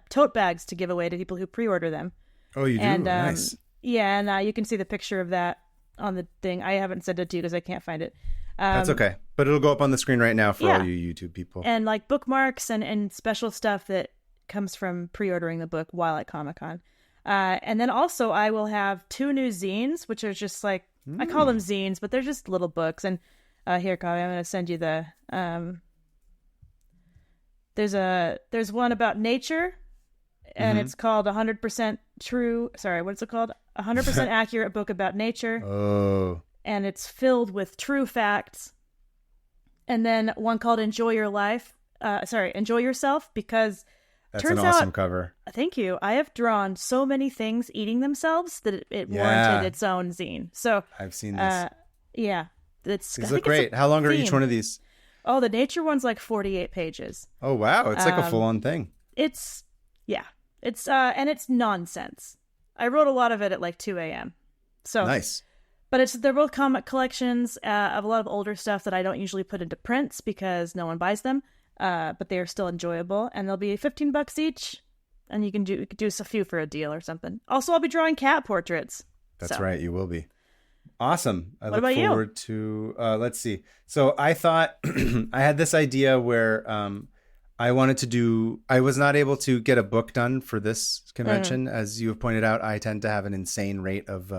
tote bags to give away to people who pre-order them. Oh, you do? And, nice. Yeah, and you can see the picture of that on the thing. I haven't sent it to you because I can't find it. That's okay. But it'll go up on the screen right now for all you YouTube people. And like bookmarks and special stuff that comes from pre-ordering the book while at Comic-Con. And then also I will have 2 new zines, which are just like, I call them zines, but they're just little books. And here, Kaveh, I'm going to send you the, there's one about nature, and it's called 100% True. Sorry, what's it called? 100% Accurate Book About Nature. Oh. And it's filled with true facts. And then one called Enjoy Your Life. Enjoy Yourself, because that's an awesome cover. Thank you. I have drawn so many things eating themselves that it warranted its own zine. So I've seen this. Yeah. These look great. How long are each one of these? Oh, the nature one's like 48 pages. Oh, wow. It's like a full-on thing. It's and it's nonsense. I wrote a lot of it at like 2 a.m. So nice. But they're both comic collections of a lot of older stuff that I don't usually put into prints because no one buys them. But they are still enjoyable, and they'll be $15 each, and you can do a few for a deal or something. Also, I'll be drawing cat portraits. That's right, you will be. Awesome. I look forward to. Let's see. So I thought I had this idea where I wanted to do. I was not able to get a book done for this convention, as you have pointed out. I tend to have an insane rate of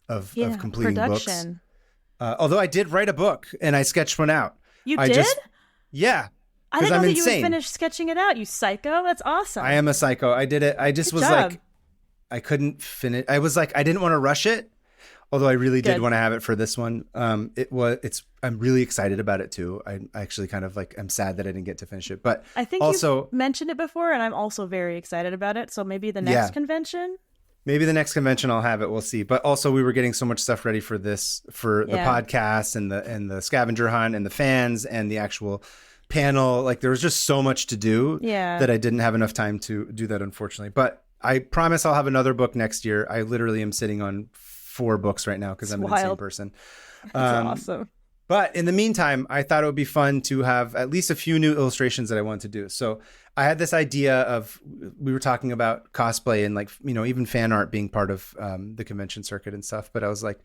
completing production. Books. Although I did write a book and I sketched one out. You did? Yeah. I didn't know that you would finish sketching it out, you psycho. That's awesome. I am a psycho. I did it. I just was like, I couldn't finish. I was like, I didn't want to rush it. Although I really did want to have it for this one. I'm really excited about it too. I actually kind of I'm sad that I didn't get to finish it. But I think you mentioned it before, and I'm also very excited about it. So maybe the next convention. Maybe the next convention I'll have it. We'll see. But also we were getting so much stuff ready for this, for the podcast and the scavenger hunt and the fans and the actual panel. Like there was just so much to do that I didn't have enough time to do that, unfortunately. But I promise I'll have another book next year. I literally am sitting on 4 books right now because I'm an insane person. That's awesome. But in the meantime, I thought it would be fun to have at least a few new illustrations that I want to do. So I had this idea of, we were talking about cosplay and even fan art being part of the convention circuit and stuff. But I was like,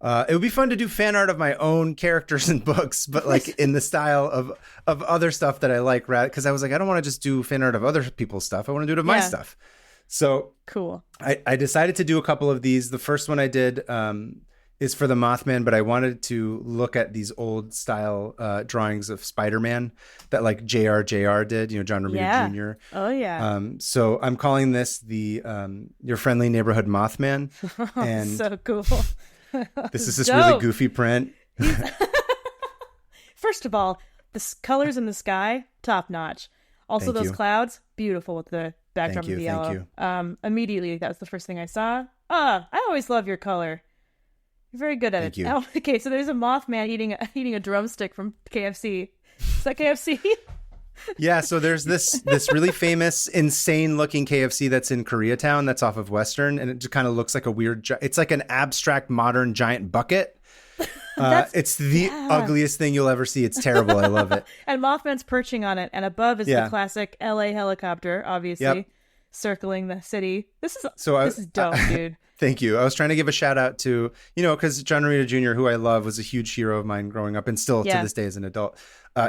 it would be fun to do fan art of my own characters and books, but in the style of other stuff that I like. Because I was like, I don't want to just do fan art of other people's stuff. I want to do it of my stuff. So cool. I decided to do a couple of these. The first one I did is for the Mothman, but I wanted to look at these old style drawings of Spider-Man that like JR did, John Romita Jr. Oh yeah. So I'm calling this the Your Friendly Neighborhood Mothman. And so cool. This is this really goofy print. First of all, the colors in the sky, top notch. Also, those clouds, beautiful with the backdrop of the yellow. Immediately, that was the first thing I saw. I always love your color. You're very good at Thank it. You. Oh, okay, so there's a Mothman eating a drumstick from KFC. Is that KFC? Yeah, so there's this really famous, insane-looking KFC that's in Koreatown that's off of Western, and it just kind of looks like a weird... It's like an abstract, modern, giant bucket. It's the ugliest thing you'll ever see. It's terrible. I love it. And Mothman's perching on it, and above is the classic LA helicopter, obviously, circling the city. This is dope, dude. Thank you. I was trying to give a shout out to, because John Romita Jr., who I love, was a huge hero of mine growing up and still to this day as an adult.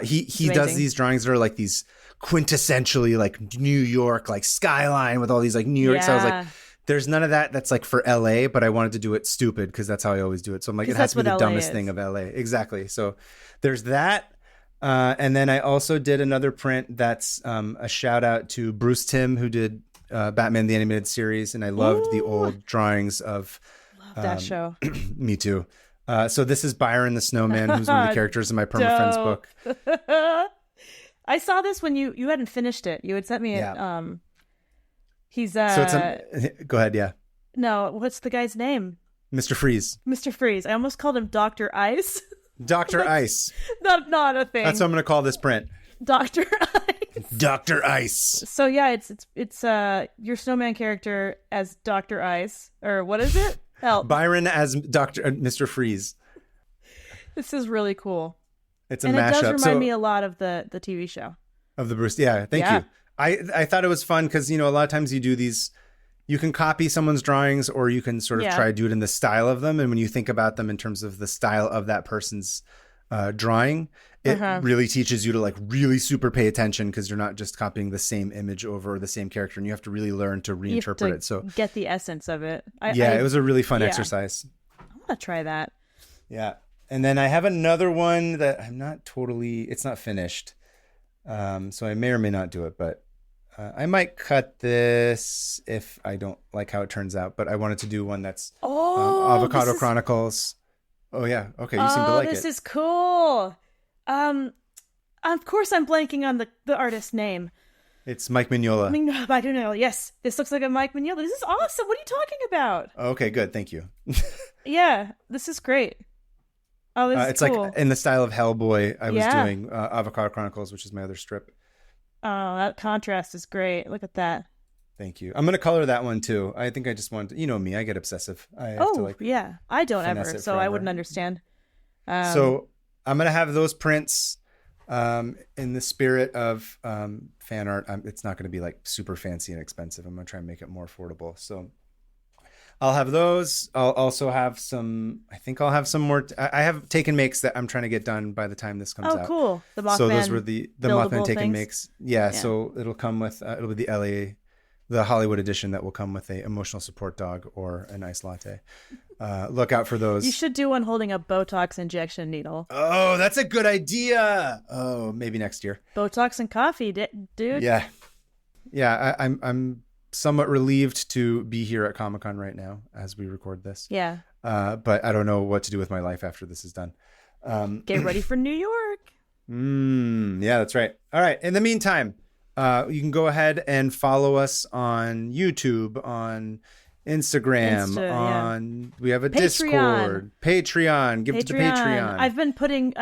He does these drawings that are like these quintessentially like New York, like skyline with all these like New York. So I was like, there's none of that that's like for LA, but I wanted to do it stupid because that's how I always do it. So I'm like, it has to be the dumbest thing of LA. Exactly. So there's that. And then I also did another print that's a shout out to Bruce Timm, who did Batman the Animated Series, and I loved the old drawings of that show. Me too. So this is Byron the Snowman, who's one of the characters in my Perma Friends book. I saw this when you hadn't finished it. You had sent me it. He's so it's go ahead. Yeah. No, what's the guy's name? Mr. Freeze. Mr. Freeze. I almost called him Dr. Ice. Dr. Ice. Not a thing. That's what I'm going to call this print. Dr. Ice. Dr. Ice. So yeah, it's your snowman character as Dr. Ice, or what is it? Help. Byron as Mr. Freeze. This is really cool. It's a mashup. And it does remind me a lot of the TV show. Of the Bruce. Yeah, thank you. I thought it was fun because, a lot of times you do these, you can copy someone's drawings or you can sort of try to do it in the style of them. And when you think about them in terms of the style of that person's drawing, it really teaches you to like really super pay attention because you're not just copying the same image over the same character, and you have to really learn to reinterpret it. So get the essence of it. It was a really fun exercise. I want to try that. Yeah. And then I have another one that it's not finished. So I may or may not do it, but I might cut this if I don't like how it turns out. But I wanted to do one that's Avocado Chronicles. Oh yeah, okay. You seem to like it. This is cool. Of course, I'm blanking on the artist's name. It's Mike Mignola. I don't know. Yes, this looks like a Mike Mignola. This is awesome. What are you talking about? Okay, good. Thank you. Yeah, this is great. Oh, this is it's cool. like in the style of Hellboy. I was doing Avocado Chronicles, which is my other strip. Oh, that contrast is great. Look at that. Thank you. I'm going to color that one too. I think I just want to, me, I get obsessive. I have to yeah. I don't ever, so I wouldn't understand. So I'm going to have those prints in the spirit of fan art. It's not going to be like super fancy and expensive. I'm going to try and make it more affordable. So I'll have those. I'll also have I think I'll have some more. I have take and makes that I'm trying to get done by the time this comes out. Oh, cool. The Mothman. So those were the Mothman take and makes. Yeah. Yeah. So it'll come with, it'll be the Hollywood edition that will come with a emotional support dog or an iced latte. Look out for those. You should do one holding a Botox injection needle. Oh, that's a good idea. Oh, maybe next year. Botox and coffee, dude. Yeah. Yeah. I'm somewhat relieved to be here at Comic-Con right now as we record this. Yeah. But I don't know what to do with my life after this is done. Get ready for New York. Yeah, that's right. All right. In the meantime, you can go ahead and follow us on YouTube, on Instagram, we have a Discord, Patreon. Give it to the Patreon. I've been putting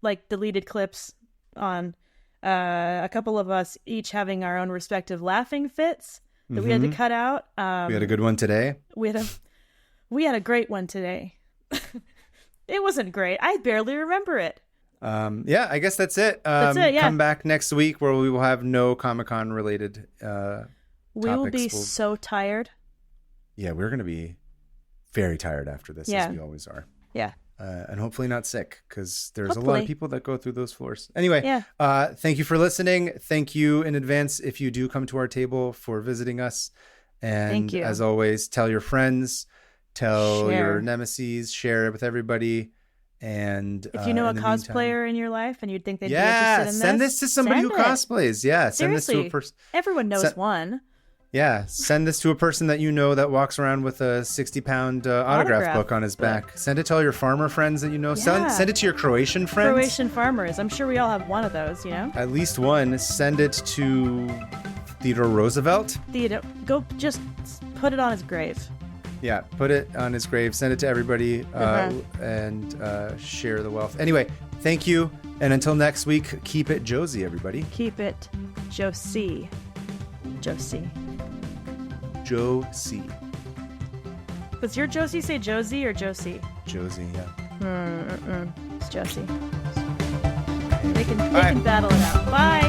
like deleted clips on a couple of us each having our own respective laughing fits that we had to cut out. We had a good one today. We had a great one today. It wasn't great. I barely remember it. Yeah, I guess that's it. That's it, yeah. Come back next week where we will have no Comic-Con related we will be so tired. Yeah, we're going to be very tired after this, as we always are. Yeah. And hopefully not sick, because there's a lot of people that go through those floors. Anyway, thank you for listening. Thank you in advance if you do come to our table for visiting us. And thank you. As always, tell your friends, tell your nemesis, share it with everybody. And if you know a cosplayer in your life and you'd think they'd be interested in this, send this to somebody who cosplays. Yeah, send this to a person. Everyone knows one. Yeah, send this to a person that you know that walks around with a 60-pound autograph book on his back. Send it to all your farmer friends that you know. Yeah. Send it to your Croatian friends. Croatian farmers. I'm sure we all have one of those, you know? At least one. Send it to Theodore Roosevelt. Go just put it on his grave. Yeah, put it on his grave. Send it to everybody and share the wealth. Anyway, thank you. And until next week, keep it Josie, everybody. Keep it Josie. Josie. Josie. Does your Josie say Josie or Josie? Josie, yeah. It's Josie. They can battle it out. Bye.